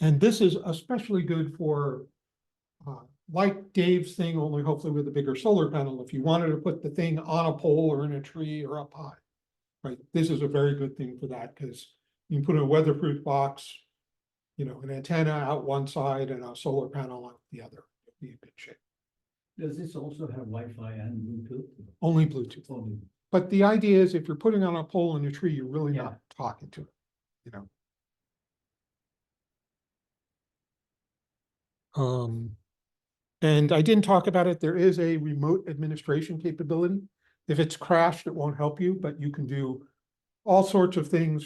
Speaker 1: And this is especially good for, like Dave's thing, only hopefully with a bigger solar panel. If you wanted to put the thing on a pole or in a tree or up high, right? This is a very good thing for that because you can put in a weatherproof box, an antenna out one side and a solar panel out the other. It'll be in good shape.
Speaker 6: Does this also have Wi-Fi and Bluetooth?
Speaker 1: Only Bluetooth.
Speaker 6: Only.
Speaker 1: But the idea is if you're putting on a pole in a tree, you're really not talking to it, And I didn't talk about it. There is a remote administration capability. If it's crashed, it won't help you, but you can do all sorts of things,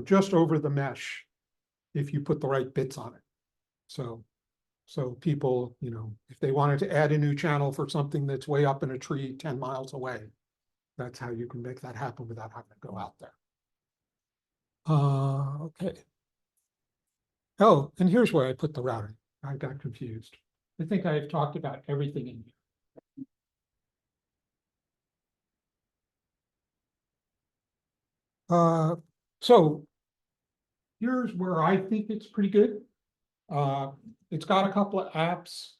Speaker 1: just over the mesh if you put the right bits on it. So people, if they wanted to add a new channel for something that's way up in a tree 10 miles away, that's how you can make that happen without having to go out there. Okay. Oh, and here's where I put the routing. I got confused. I think I've talked about everything in here. So here's where I think it's pretty good. It's got a couple of apps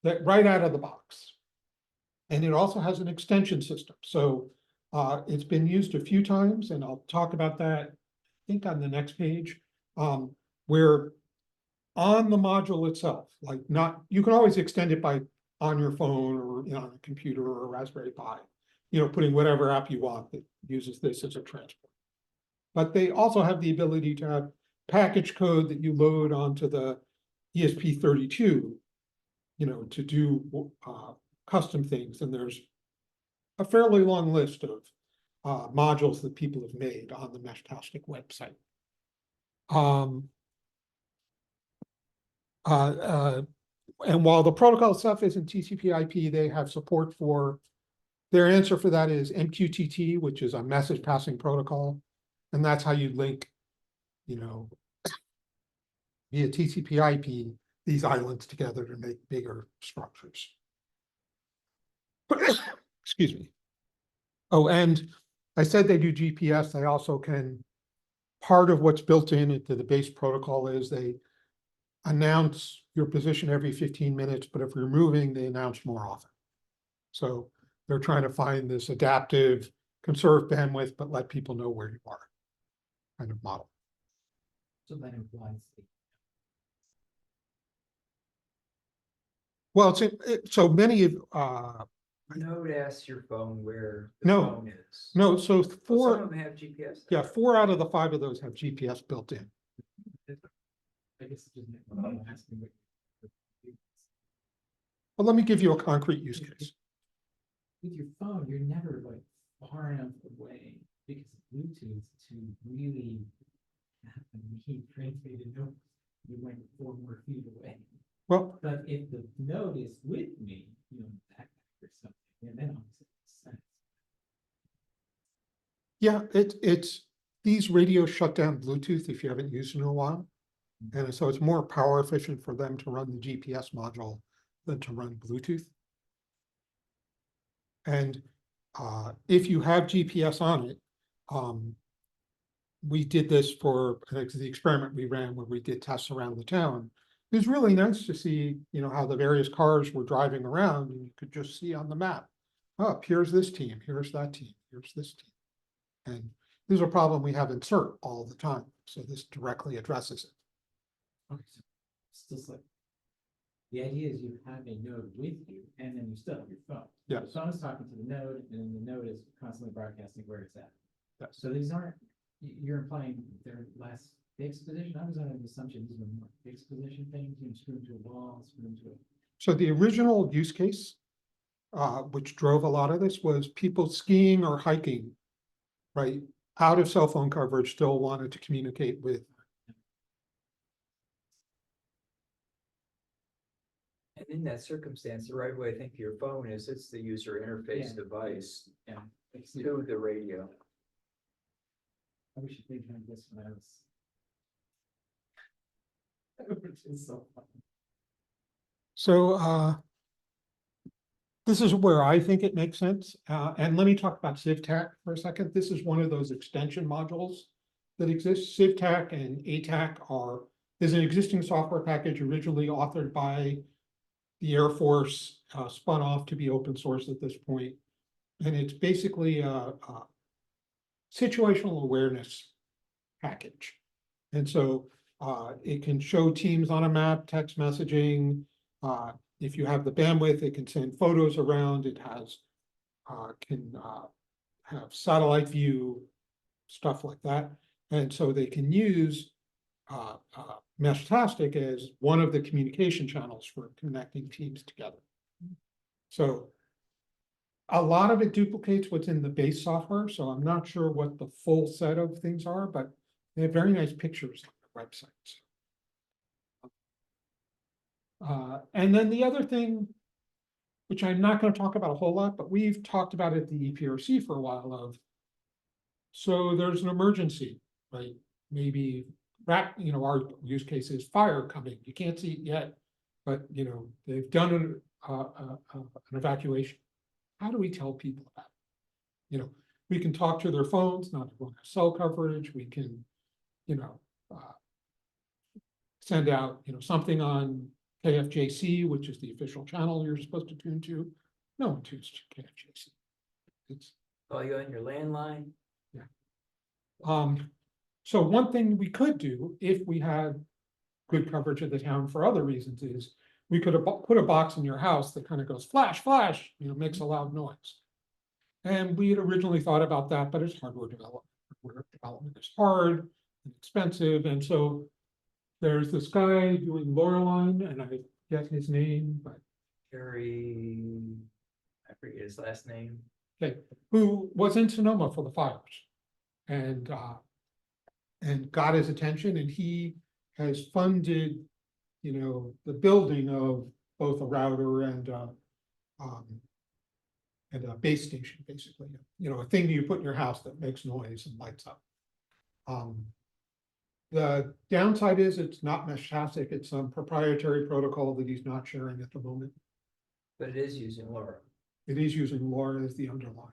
Speaker 1: that right out of the box. And it also has an extension system. So it's been used a few times, and I'll talk about that, I think on the next page, where on the module itself, you can always extend it on your phone or on a computer or a Raspberry Pi. putting whatever app you want that uses this as a transport. But they also have the ability to have package code that you load onto the ESP32, to do custom things, and there's a fairly long list of modules that people have made on the Meshtastic website. And while the protocol itself isn't TCP/IP, they have support for, their answer for that is MQTT, which is a message passing protocol. And that's how you link, via TCP/IP, these islands together to make bigger structures. Excuse me. Oh, and I said they do GPS. They also can, part of what's built into the base protocol is they announce your position every 15 minutes, but if you're moving, they announce more often. So they're trying to find this adaptive, conserve bandwidth, but let people know where you are kind of model.
Speaker 3: So that implies.
Speaker 1: Well, so many of,
Speaker 5: Node asks your phone where the
Speaker 1: No,
Speaker 5: phone is.
Speaker 1: no, so
Speaker 5: Oh, some of
Speaker 1: four,
Speaker 5: them have GPS.
Speaker 1: yeah, 4 out of the 5 of those have GPS built in.
Speaker 3: I guess it just I'm asking what.
Speaker 1: But let me give you a concrete use case.
Speaker 3: With your phone, you're never like far enough away because of Bluetooth to really have the need transmitted note. You went 4 more feet away.
Speaker 1: Well,
Speaker 3: But if the node is with me, back or something, and then obviously it's sense.
Speaker 1: yeah, it's, these radios shut down Bluetooth if you haven't used it in a while. And so it's more power efficient for them to run the GPS module than to run Bluetooth. And if you have GPS on it, we did this for the experiment we ran where we did tests around the town. It was really nice to see, how the various cars were driving around, and you could just see on the map, oh, here's this team, here's that team, here's this team. And this is a problem we have in CERT all the time. So this directly addresses it.
Speaker 3: Okay, so it's just like. The idea is you have a node with you and then you still have your phone.
Speaker 1: Yeah.
Speaker 3: So I'm just talking to the node and then the node is constantly broadcasting where it's at.
Speaker 1: Yes.
Speaker 3: So these aren't, you're implying they're less fixed position. I was under the assumption these were more fixed position things, screw them to a wall, screw them to a.
Speaker 1: So the original use case, which drove a lot of this, was people skiing or hiking, right? Out of cell phone coverage, still wanted to communicate with.
Speaker 5: And in that circumstance, the right way I think of your phone is it's the user interface
Speaker 3: Yeah.
Speaker 5: device
Speaker 3: Yeah.
Speaker 5: to the radio.
Speaker 3: I wish you did have this when I was. Which is so fun.
Speaker 1: So this is where I think it makes sense. And let me talk about CivTac for a second. This is one of those extension modules that exists. CivTac and ATAC is an existing software package originally authored by the Air Force, spun off to be open source at this point. And it's basically a situational awareness package. And so it can show teams on a map, text messaging. If you have the bandwidth, it can send photos around. It has can have satellite view, stuff like that. And so they can use Meshtastic as one of the communication channels for connecting teams together. So a lot of it duplicates what's in the base software, so I'm not sure what the full set of things are, but they have very nice pictures on their websites. And then the other thing, which I'm not going to talk about a whole lot, but we've talked about it at the EPRC for a while so there's an emergency, right? Maybe our use case is fire coming. You can't see it yet, but they've done an evacuation. How do we tell people about it? We can talk to their phones, not everyone has cell coverage. We can, send out, something on KFJC, which is the official channel you're supposed to tune to. No one tunes to KFJC. It's
Speaker 5: Call you on your landline.
Speaker 1: so one thing we could do if we had good coverage of the town for other reasons is we could have put a box in your house that kind of goes flash, flash, makes a loud noise. And we had originally thought about that, but it's hardware development. Hardware development is hard and expensive, and so there's this guy doing Loreline, and I forget his name, but
Speaker 5: Harry, I forget his last name.
Speaker 1: okay, who was in Sonoma for the fires. And got his attention, and he has funded, you know, the building of both a router and a base station, basically, you know, a thing that you put in your house that makes noise and lights up. The downside is it's not Meshtastic, it's some proprietary protocol that he's not sharing at the moment.
Speaker 5: But it is using LoRa.
Speaker 1: It is using LoRa as the underlying.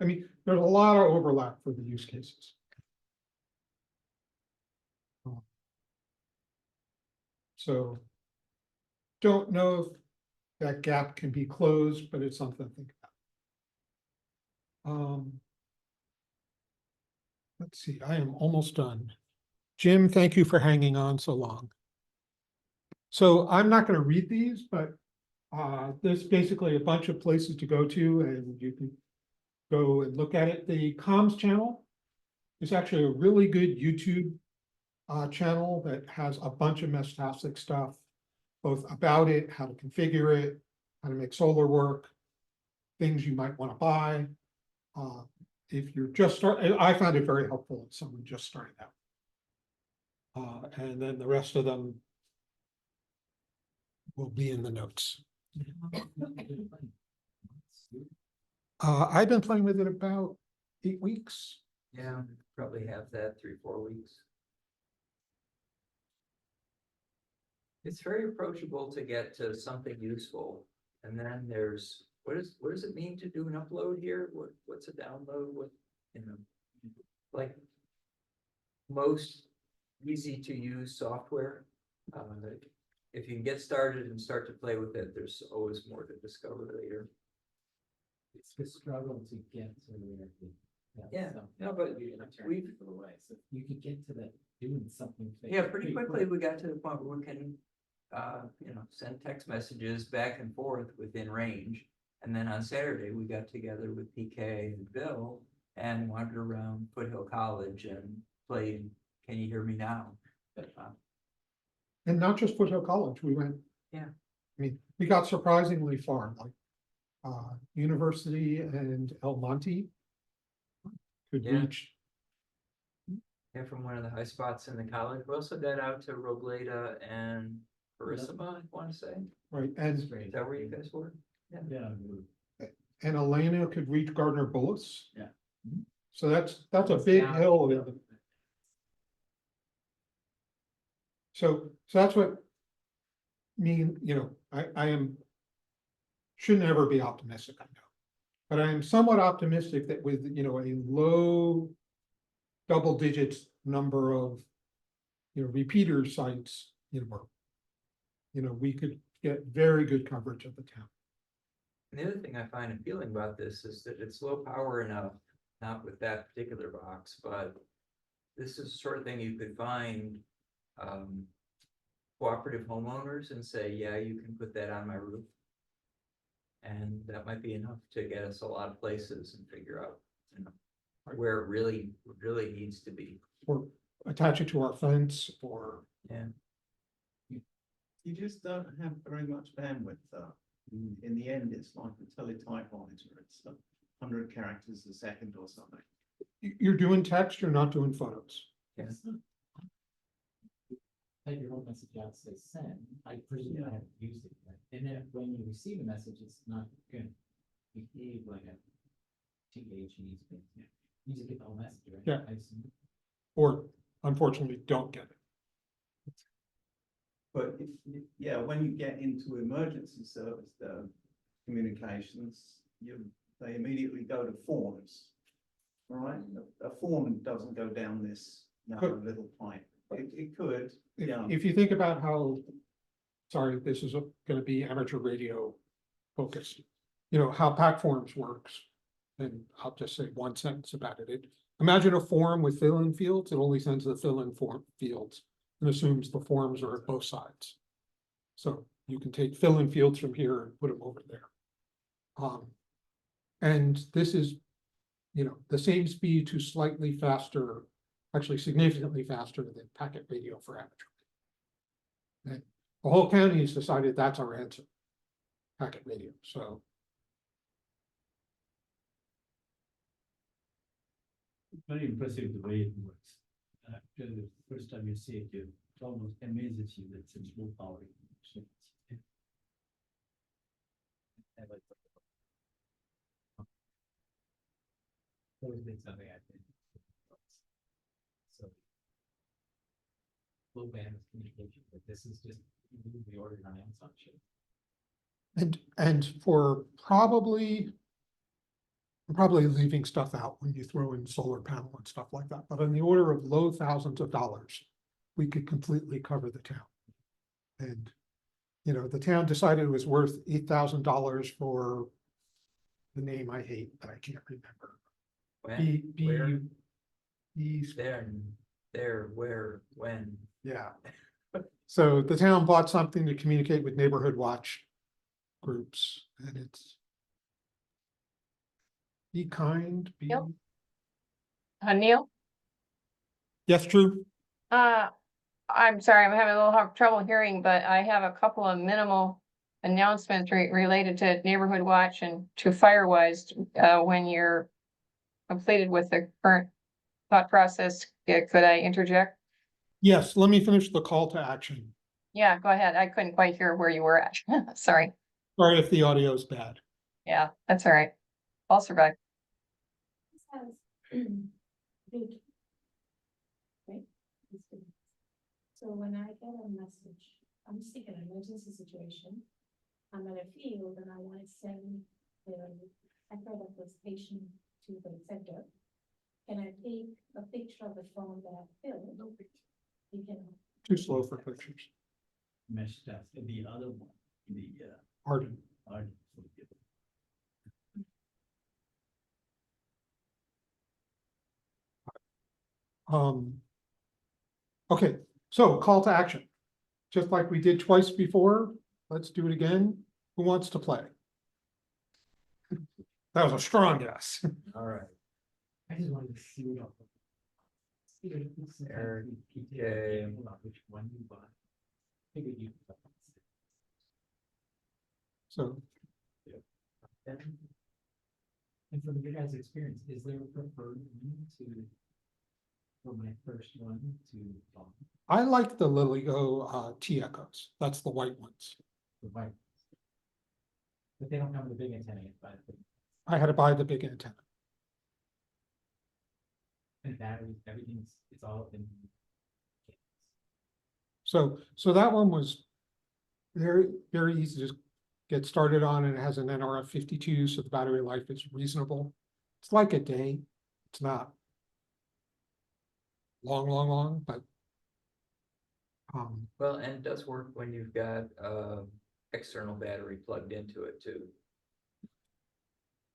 Speaker 1: I mean, there's a lot of overlap for the use cases. So don't know if that gap can be closed, but it's something to think about. Let's see, I am almost done. Jim, thank you for hanging on so long. So I'm not going to read these, but there's basically a bunch of places to go to, and you can go and look at it. The comms channel is actually a really good YouTube channel that has a bunch of Meshtastic stuff, both about it, how to configure it, how to make solar work, things you might want to buy. If you're just starting, I found it very helpful if someone just started out. And then the rest of them will be in the notes. I've been playing with it about 8 weeks.
Speaker 5: Yeah, probably have that 3-4 weeks. It's very approachable to get to something useful. And then there's, what does it mean to do an upload here? What's a download? What, you know, like most easy to use software. If you can get started and start to play with it, there's always more to discover later.
Speaker 3: It's the struggle to get to where the.
Speaker 5: Yeah,
Speaker 3: something
Speaker 5: no, but
Speaker 3: you know, turn
Speaker 5: we've-
Speaker 3: people away. So you could get to that doing something.
Speaker 5: Yeah, pretty quickly we got to the point where we can, you know, send text messages back and forth within range. And then on Saturday, we got together with PK and Bill and wandered around Foothill College and played Can You Hear Me Now?
Speaker 1: And not just Foothill College, we went.
Speaker 5: Yeah.
Speaker 1: I mean, we got surprisingly far, like University and El Monte could
Speaker 5: Yeah.
Speaker 1: reach.
Speaker 5: Yeah, from one of the high spots in the college. We also got out to Robleda and Carissima, I want to say.
Speaker 1: Right,
Speaker 3: That's
Speaker 1: and
Speaker 3: great.
Speaker 5: Is that where you guys were?
Speaker 3: Yeah.
Speaker 1: Elena could reach Gardner Bullis.
Speaker 3: Yeah.
Speaker 1: So that's a
Speaker 3: It's
Speaker 1: big
Speaker 3: down-
Speaker 1: hill.
Speaker 3: yeah.
Speaker 1: So that's what you know, I should never be optimistic, I know. But I am somewhat optimistic that with, you know, a low double digits number of, you know, repeater sites, you know, we could get very good coverage of the town.
Speaker 5: And the other thing I find appealing about this is that it's low power enough, not with that particular box, but this is the sort of thing you could find cooperative homeowners and say, yeah, you can put that on my roof. And that might be enough to get us a lot of places and figure out, you know, where it really needs to be.
Speaker 1: Or attach it to our fence, or
Speaker 5: Yeah.
Speaker 6: You just don't have very much bandwidth though. In the end, it's like a teletype monitor, it's 100 characters a second or something.
Speaker 1: you're doing text, you're not doing photos.
Speaker 5: Yes.
Speaker 3: Type your whole message out, say send, I presume I haven't used it yet, and then when you receive a message, it's not gonna behave like a THE, but yeah, you just get the whole message, right?
Speaker 1: Yeah.
Speaker 3: I assume.
Speaker 1: Or unfortunately don't get it.
Speaker 6: But yeah, when you get into emergency service, communications, they immediately go to forms. Right, a form doesn't go down this narrow little pipe. It could, yeah.
Speaker 1: If you think about how, sorry, this is gonna be amateur radio focused. You know, how pack forms works. And I'll just say one sentence about it. Imagine a form with fill-in fields, it only sends the fill-in form fields and assumes the forms are at both sides. So you can take fill-in fields from here and put them over there. And this is, you know, the same speed to slightly faster, actually significantly faster than packet radio for amateur. And the whole county has decided that's our answer, packet radio, so.
Speaker 7: Very impressive the way it works. The first time you see it, it almost amazes you that such low power. Always been something I think. So. Low bandwidth communication, but this is just, you move the order on Amazon shit.
Speaker 1: And for probably. I'm probably leaving stuff out when you throw in solar panel and stuff like that, but on the order of low thousands of dollars, we could completely cover the town. And, you know, the town decided it was worth $8,000 for the name I hate, but I can't remember.
Speaker 5: When, where,
Speaker 1: These,
Speaker 5: there, where, when.
Speaker 1: yeah. So the town bought something to communicate with neighborhood watch groups, and it's be kind, be.
Speaker 2: Yep. Neil?
Speaker 1: Yes, Drew?
Speaker 2: I'm sorry, I'm having a little trouble hearing, but I have a couple of minimal announcements related to neighborhood watch and to Firewise, when you're completed with the current thought process. Could I interject?
Speaker 1: Yes, let me finish the call to action.
Speaker 2: Yeah, go ahead. I couldn't quite hear where you were at. Sorry.
Speaker 1: Sorry if the audio is bad.
Speaker 2: Yeah, that's all right. I'll survive.
Speaker 8: Good. Right? It's good. So when I get a message, I'm sick in an emergency situation, I'm at a field and I want to send I thought of this patient to the center. Can I take a picture of the phone that I filled? You can.
Speaker 1: Too slow for pictures.
Speaker 7: Meshtastic, the other one, the
Speaker 1: Pardon.
Speaker 7: Arden.
Speaker 1: Okay, so call to action. Just like we did twice before, let's do it again. Who wants to play? That was a strong yes.
Speaker 5: All right.
Speaker 7: I just wanted to see what.
Speaker 5: Eric,
Speaker 7: Which one you buy. Figured you.
Speaker 1: So
Speaker 7: And from your guys' experience, is there a preferred one to? For my first one to.
Speaker 1: I like the Liligo T echoes. That's the white ones.
Speaker 7: The white. But they don't come with a big antenna yet, but.
Speaker 1: I had to buy the big antenna.
Speaker 7: And batteries, everything's, it's all in.
Speaker 1: So that one was very, very easy to get started on, and it has an NRF 52, so the battery life is reasonable. It's like a day. It's not long, but
Speaker 5: Well, and it does work when you've got external battery plugged into it too.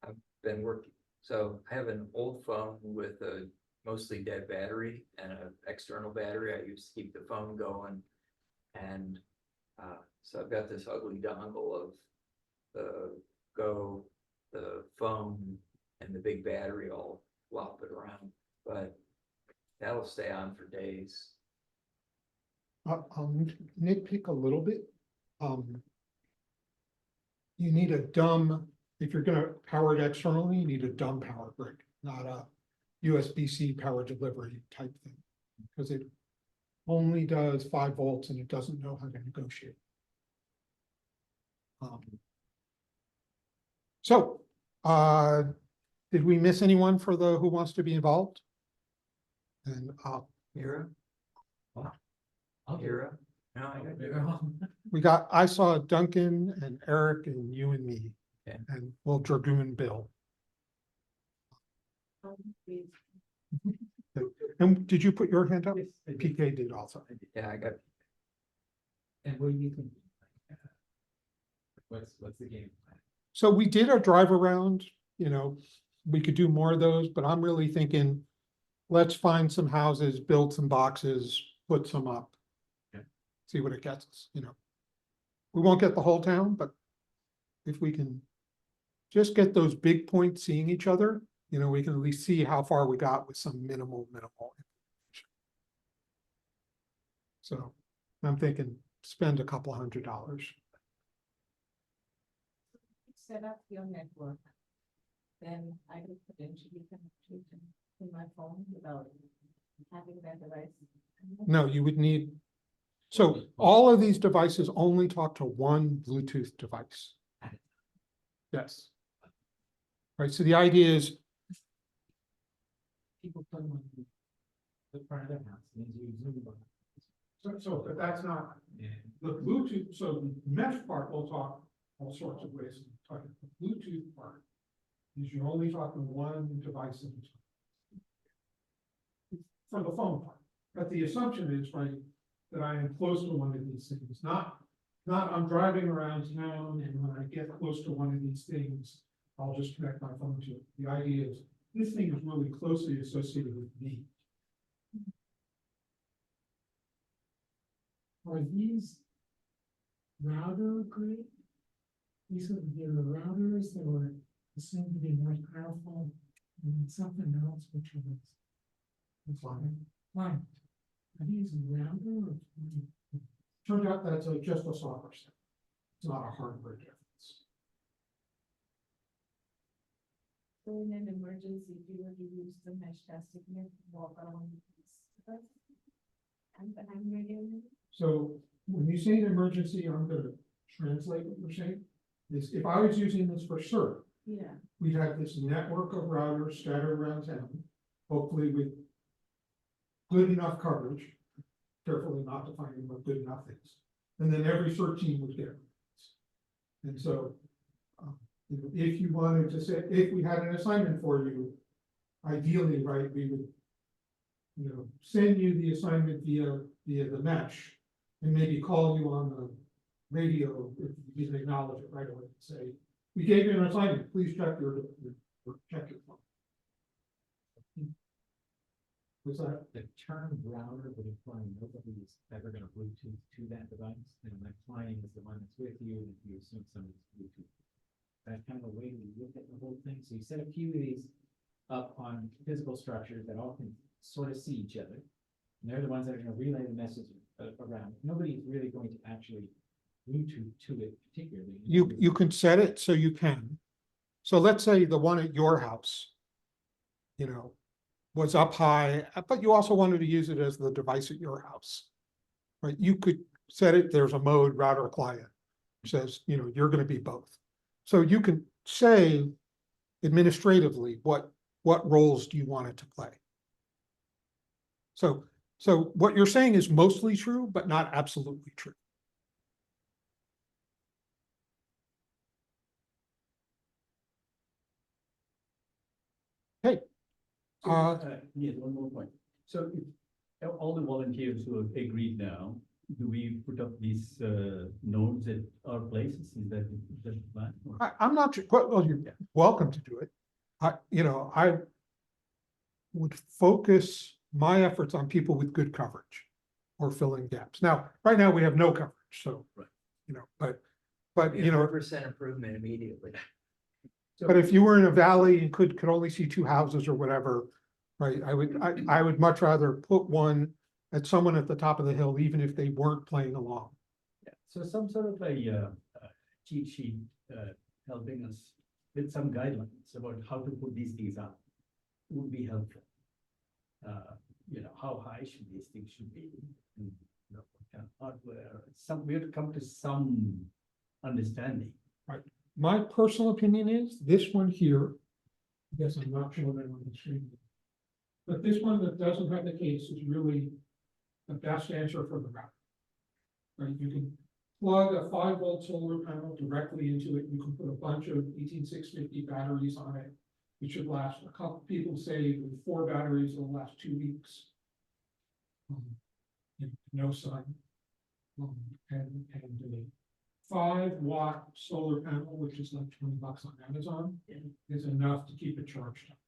Speaker 5: I've been working, so I have an old phone with a mostly dead battery and an external battery. I used to keep the phone going. And so I've got this ugly dongle of the Go, the phone, and the big battery all flopping around, but that'll stay on for days.
Speaker 1: I'll nitpick a little bit. You need a dumb, if you're gonna power it externally, you need a dumb power brick, not a USB-C power delivery type thing. Because it only does 5 volts and it doesn't know how to negotiate. So, did we miss anyone for the who wants to be involved? And
Speaker 5: Mira?
Speaker 7: I'll do it.
Speaker 5: Mira? No, I got
Speaker 1: we got, I saw Duncan and Eric and you and me.
Speaker 5: Okay.
Speaker 1: And we'll Dragoon Bill. And did you put your hand up?
Speaker 7: Yes, I did.
Speaker 1: PK did also.
Speaker 5: Yeah, I got,
Speaker 7: And what do you think? What's the game plan?
Speaker 1: So we did a drive around, you know, we could do more of those, but I'm really thinking, let's find some houses, build some boxes, put some up.
Speaker 7: Okay.
Speaker 1: See what it gets us, you know. We won't get the whole town, but if we can just get those big points seeing each other, you know, we can at least see how far we got with some minimal information. So I'm thinking spend a couple $100.
Speaker 8: Set up your network, then I could potentially connect it to my phone without having that device.
Speaker 1: No, you would need, so all of these devices only talk to one Bluetooth device. Yes. Right, so the idea is,
Speaker 3: People plug on the front of their house, and you zoom on.
Speaker 1: but that's not, the Bluetooth, so the mesh part will talk all sorts of ways. The Bluetooth part is you're only talking one device at a time. For the phone part, but the assumption is, right, that I am close to one of these things, not I'm driving around town and when I get close to one of these things, I'll just connect my phone to it. The idea is, this thing is really closely associated with me.
Speaker 9: Are these router grade? These are the routers that were assumed to be more powerful than something else, which was. Why? Are these router or?
Speaker 1: Turned out that's just a software step. It's not a hardware difference.
Speaker 8: So in an emergency, do you use the Meshtastic net, walk around with this? I'm radio.
Speaker 1: So when you say an emergency, I'm gonna translate what you're saying. Is if I was using this for CERT,
Speaker 8: Yeah.
Speaker 1: we'd have this network of routers scattered around town, hopefully with good enough coverage, carefully not defining what good enough is. And then every CERT team would get it. And so, if you wanted to say, if we had an assignment for you, ideally, right, we would, you know, send you the assignment via the mesh, and maybe call you on the radio if you didn't acknowledge it right away, and say, we gave you an assignment, please check your phone. What's that?
Speaker 3: The term router would imply nobody is ever gonna Bluetooth to that device, and that client is the one that's with you, and you assume somebody's Bluetooth. That's kind of a way to look at the whole thing, so you set a few of these up on physical structures that all can sort of see each other. And they're the ones that are gonna relay the message around, nobody's really going to actually Bluetooth to it particularly.
Speaker 1: You can set it so you can. So let's say the one at your house, you know, was up high, but you also wanted to use it as the device at your house. Right, you could set it, there's a mode router client, which says, you know, you're gonna be both. So you can say administratively, what roles do you want it to play? So what you're saying is mostly true, but not absolutely true. Hey.
Speaker 7: Yes, one more point. So if all the volunteers who have agreed now, do we put up these nodes at our places? Is that the plan? Or-
Speaker 1: I'm not sure, well, you're welcome to do it. I would focus my efforts on people with good coverage or filling gaps. Now, right now, we have no coverage, so.
Speaker 7: Right.
Speaker 1: You know, but you know,
Speaker 5: 100% improvement immediately.
Speaker 1: but if you were in a valley and could only see two houses or whatever, right, I would much rather put one at someone at the top of the hill, even if they weren't playing along.
Speaker 7: Yeah. So some sort of a cheat sheet helping us with some guidelines about how to put these things up would be helpful. You know, how high should these things should be? And, you know, what kind of hardware, we have to come to some understanding.
Speaker 1: My personal opinion is this one here, I guess I'm not showing that on the screen. But this one that doesn't have the case is really the best answer for the router. Right, you can plug a 5-volt solar panel directly into it. You can put a bunch of 18650 batteries on it. It should last, a couple people say with 4 batteries, it'll last 2 weeks. No sun. And a 5-watt solar panel, which is like $20 on Amazon, is enough to keep it charged up.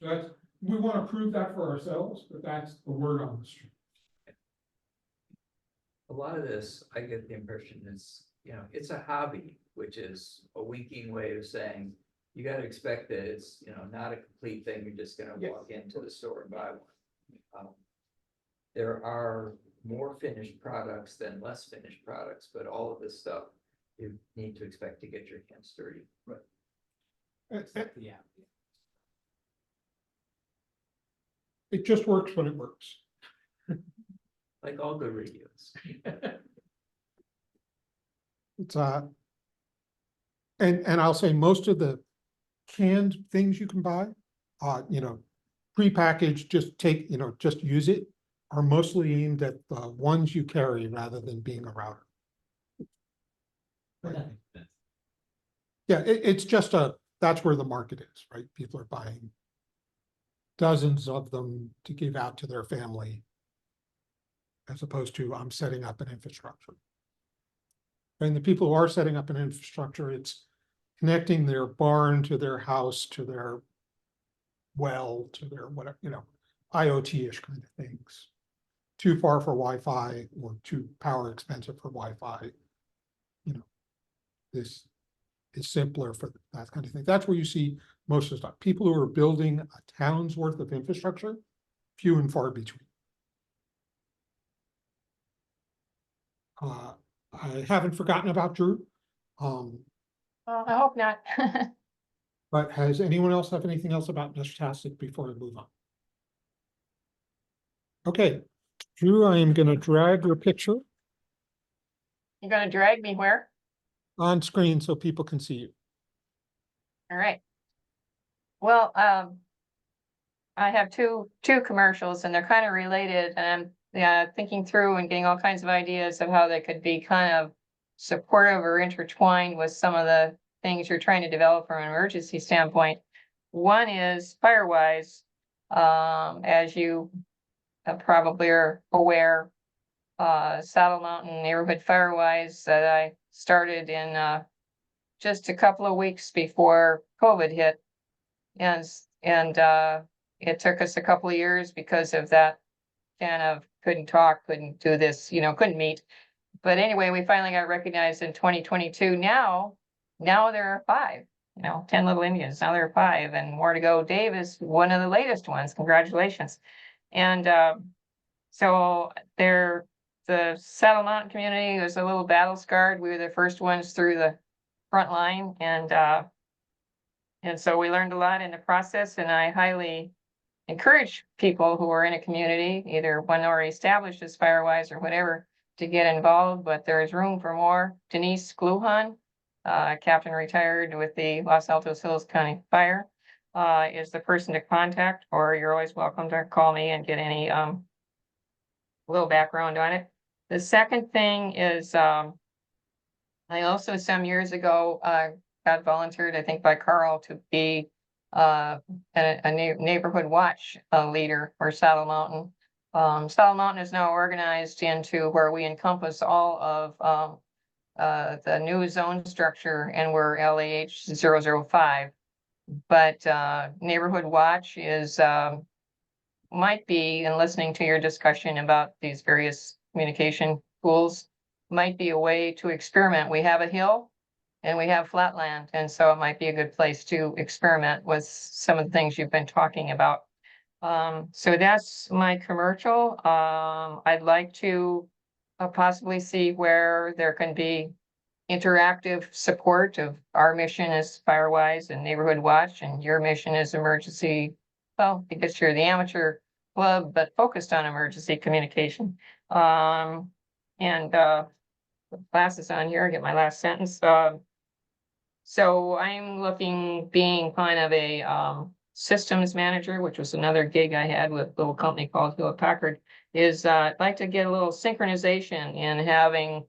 Speaker 1: So that's, we want to prove that for ourselves, but that's the word on the street.
Speaker 5: A lot of this, I get the impression is you know, it's a hobby, which is a winking way of saying, you gotta expect that it's, you know, not a complete thing, you're just gonna walk into the store and buy one. There are more finished products than less finished products, but all of this stuff, you need to expect to get your hands dirty.
Speaker 3: Yeah.
Speaker 1: It just works when it works.
Speaker 5: Like all good radios.
Speaker 1: It's and I'll say most of the canned things you can buy, you know, prepackaged, just take, you know, just use it, are mostly aimed at the ones you carry rather than being a router.
Speaker 3: But that makes sense.
Speaker 1: Yeah, it's just that's where the market is, right? People are buying dozens of them to give out to their family, as opposed to I'm setting up an infrastructure. And the people who are setting up an infrastructure, it's connecting their barn to their house, to their well, to their whatever, you know, IoT-ish kind of things. Too far for Wi-Fi or too power expensive for Wi-Fi. You know, this is simpler for that kind of thing. That's where you see most of the stuff. People who are building a town's worth of infrastructure, few and far between. I haven't forgotten about Drew.
Speaker 2: Well, I hope not.
Speaker 1: But has anyone else have anything else about Meshtastic before I move on? Okay, Drew, I am gonna drag your picture
Speaker 2: You're gonna drag me where?
Speaker 1: on screen so people can see you.
Speaker 2: All right. Well, I have two commercials and they're kind of related and I'm thinking through and getting all kinds of ideas of how they could be kind of supportive or intertwined with some of the things you're trying to develop from an emergency standpoint. One is Firewise, as you probably are aware, Saddle Mountain Neighborhood Firewise that I started in just a couple of weeks before COVID hit. And it took us a couple of years because of that kind of couldn't talk, couldn't do this, you know, couldn't meet. But anyway, we finally got recognized in 2022. Now there are 5, you know, 10 little Indians. Now there are 5 and more to go. Dave is one of the latest ones. Congratulations. And so the Saddle Mountain community was a little battle scarred. We were the first ones through the front line and so we learned a lot in the process, and I highly encourage people who are in a community, either one already established as Firewise or whatever, to get involved, but there is room for more. Denise Gluhan, captain retired with the Los Altos Hills County Fire, is the person to contact, or you're always welcome to call me and get any little background on it. The second thing is I also some years ago got volunteered, I think by Carl, to be a neighborhood watch leader for Saddle Mountain. Saddle Mountain is now organized into where we encompass all of the new zone structure, and we're LAH 005. But neighborhood watch is might be, in listening to your discussion about these various communication tools, might be a way to experiment. We have a hill and we have flatland, and so it might be a good place to experiment with some of the things you've been talking about. So that's my commercial. I'd like to possibly see where there can be interactive support of our mission as Firewise and Neighborhood Watch, and your mission is emergency, well, because you're the amateur club, but focused on emergency communication. Glasses on here, I get my last sentence. So I'm looking, being kind of a systems manager, which was another gig I had with a little company called Hewlett Packard, is I'd like to get a little synchronization in having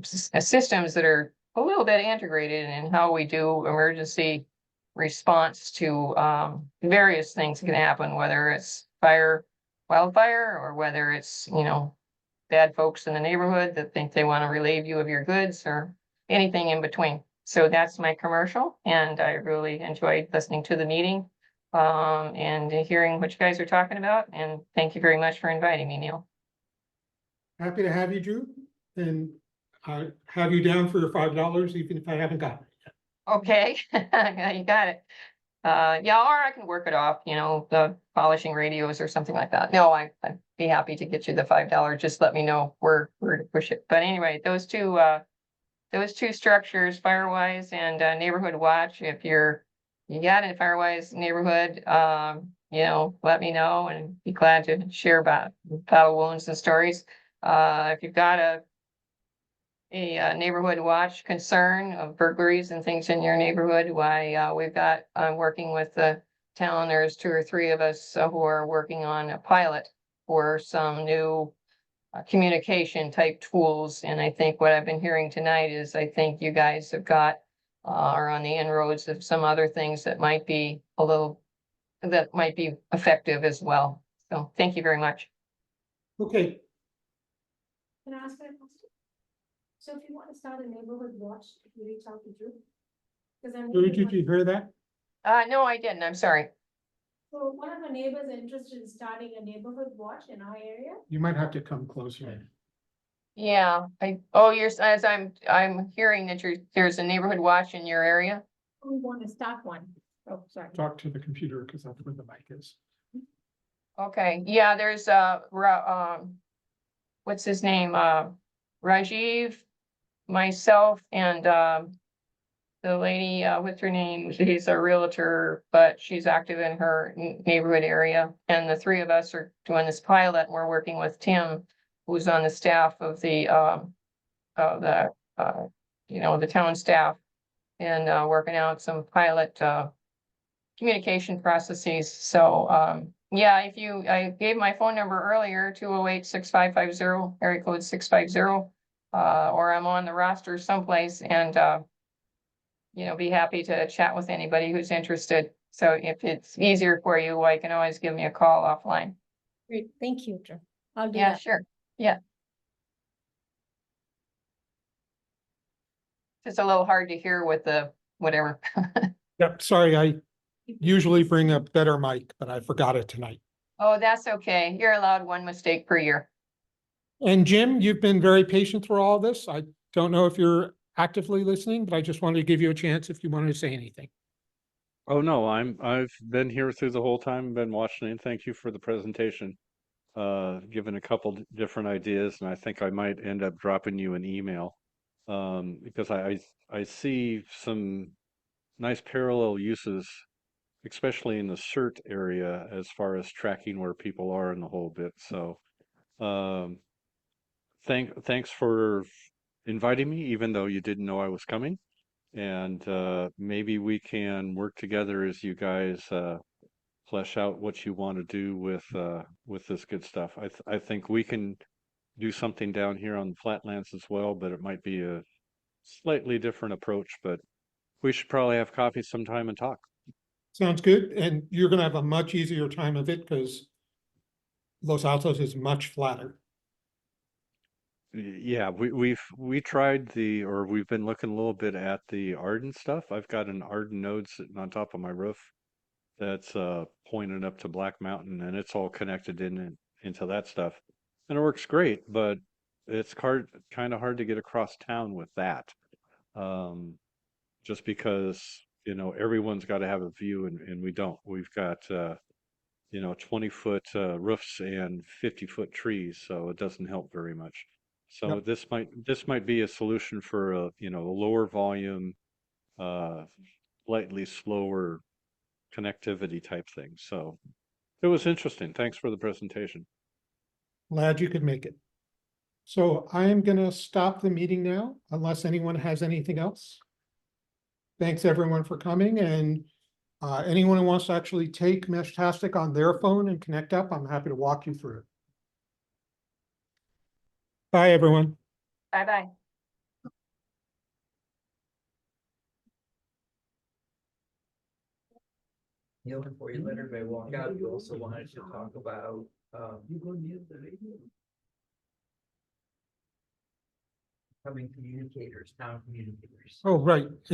Speaker 2: systems that are a little bit integrated in how we do emergency response to various things that can happen, whether it's fire, wildfire, or whether it's, you know, bad folks in the neighborhood that think they want to relieve you of your goods, or anything in between. So that's my commercial, and I really enjoyed listening to the meeting and hearing what you guys are talking about. And thank you very much for inviting me, Neil.
Speaker 1: Happy to have you, Drew. And I have you down for your $5, even if I haven't got it.
Speaker 2: Okay, you got it. Yeah, or I can work it off, you know, the polishing radios or something like that. No, I'd be happy to get you the $5. Just let me know where to push it. But anyway, those two structures, Firewise and Neighborhood Watch, if you got it, Firewise neighborhood, you know, let me know and be glad to share about battle wounds and stories. If you've got a neighborhood watch concern of burglaries and things in your neighborhood, why, we've got, I'm working with the town, there's 2 or 3 of us who are working on a pilot for some new communication type tools. And I think what I've been hearing tonight is I think you guys have got, are on the inroads of some other things that might be effective as well. So thank you very much.
Speaker 1: Okay,
Speaker 8: Can I ask a question? So if you want to start a neighborhood watch, if you reach out to Drew? Because I'm.
Speaker 1: Drew, did you hear that?
Speaker 2: No, I didn't. I'm sorry.
Speaker 8: So one of our neighbors interested in starting a neighborhood watch in our area.
Speaker 1: You might have to come closer.
Speaker 2: Yeah, as I'm hearing that there's a neighborhood watch in your area.
Speaker 8: We want to start one. Oh, sorry.
Speaker 1: Talk to the computer because that's where the mic is.
Speaker 2: Okay, yeah, there's what's his name? Rajiv, myself, and the lady, what's her name? She's a realtor, but she's active in her neighborhood area. And the 3 of us are doing this pilot, and we're working with Tim, who's on the staff of the you know, the town staff, and working out some pilot communication processes. So yeah, I gave my phone number earlier, 208-6550, area code 650. Or I'm on the roster someplace, and you know, be happy to chat with anybody who's interested. So if it's easier for you, I can always give me a call offline.
Speaker 8: Great, thank you, Drew. I'll do
Speaker 2: Yeah,
Speaker 8: that.
Speaker 2: sure. Yeah. It's a little hard to hear with the whatever.
Speaker 1: Yep, sorry, I usually bring a better mic, but I forgot it tonight.
Speaker 2: Oh, that's okay. You're allowed 1 mistake per year.
Speaker 1: And Jim, you've been very patient through all this. I don't know if you're actively listening, but I just wanted to give you a chance if you wanted to say anything.
Speaker 10: Oh no, I've been here through the whole time, been watching it. Thank you for the presentation. Given a couple different ideas, and I think I might end up dropping you an email. Because I see some nice parallel uses, especially in the CERT area as far as tracking where people are in the whole bit. So thanks for inviting me, even though you didn't know I was coming. And maybe we can work together as you guys flesh out what you want to do with this good stuff. I think we can do something down here on the flatlands as well, but it might be a slightly different approach. But we should probably have coffee sometime and talk.
Speaker 1: Sounds good. And you're gonna have a much easier time of it because Los Altos is much flatter.
Speaker 10: Yeah, we tried we've been looking a little bit at the Arden stuff. I've got an Arden node sitting on top of my roof that's pointed up to Black Mountain, and it's all connected into that stuff, and it works great. But it's kind of hard to get across town with that, just because everyone's got to have a view, and we don't. We've got 20-foot roofs and 50-foot trees, so it doesn't help very much. So
Speaker 1: Yep.
Speaker 10: this might be a solution for a lower volume, slightly slower connectivity type thing. So it was interesting. Thanks for the presentation.
Speaker 1: Glad you could make it. So I am gonna stop the meeting now unless anyone has anything else. Thanks everyone for coming, and anyone who wants to actually take Meshtastic on their phone and connect up, I'm happy to walk you through it. Bye, everyone.
Speaker 2: Bye-bye.
Speaker 5: Before you let everybody walk out, you also wanted to talk about coming communicators, town communicators.
Speaker 1: Oh, right. If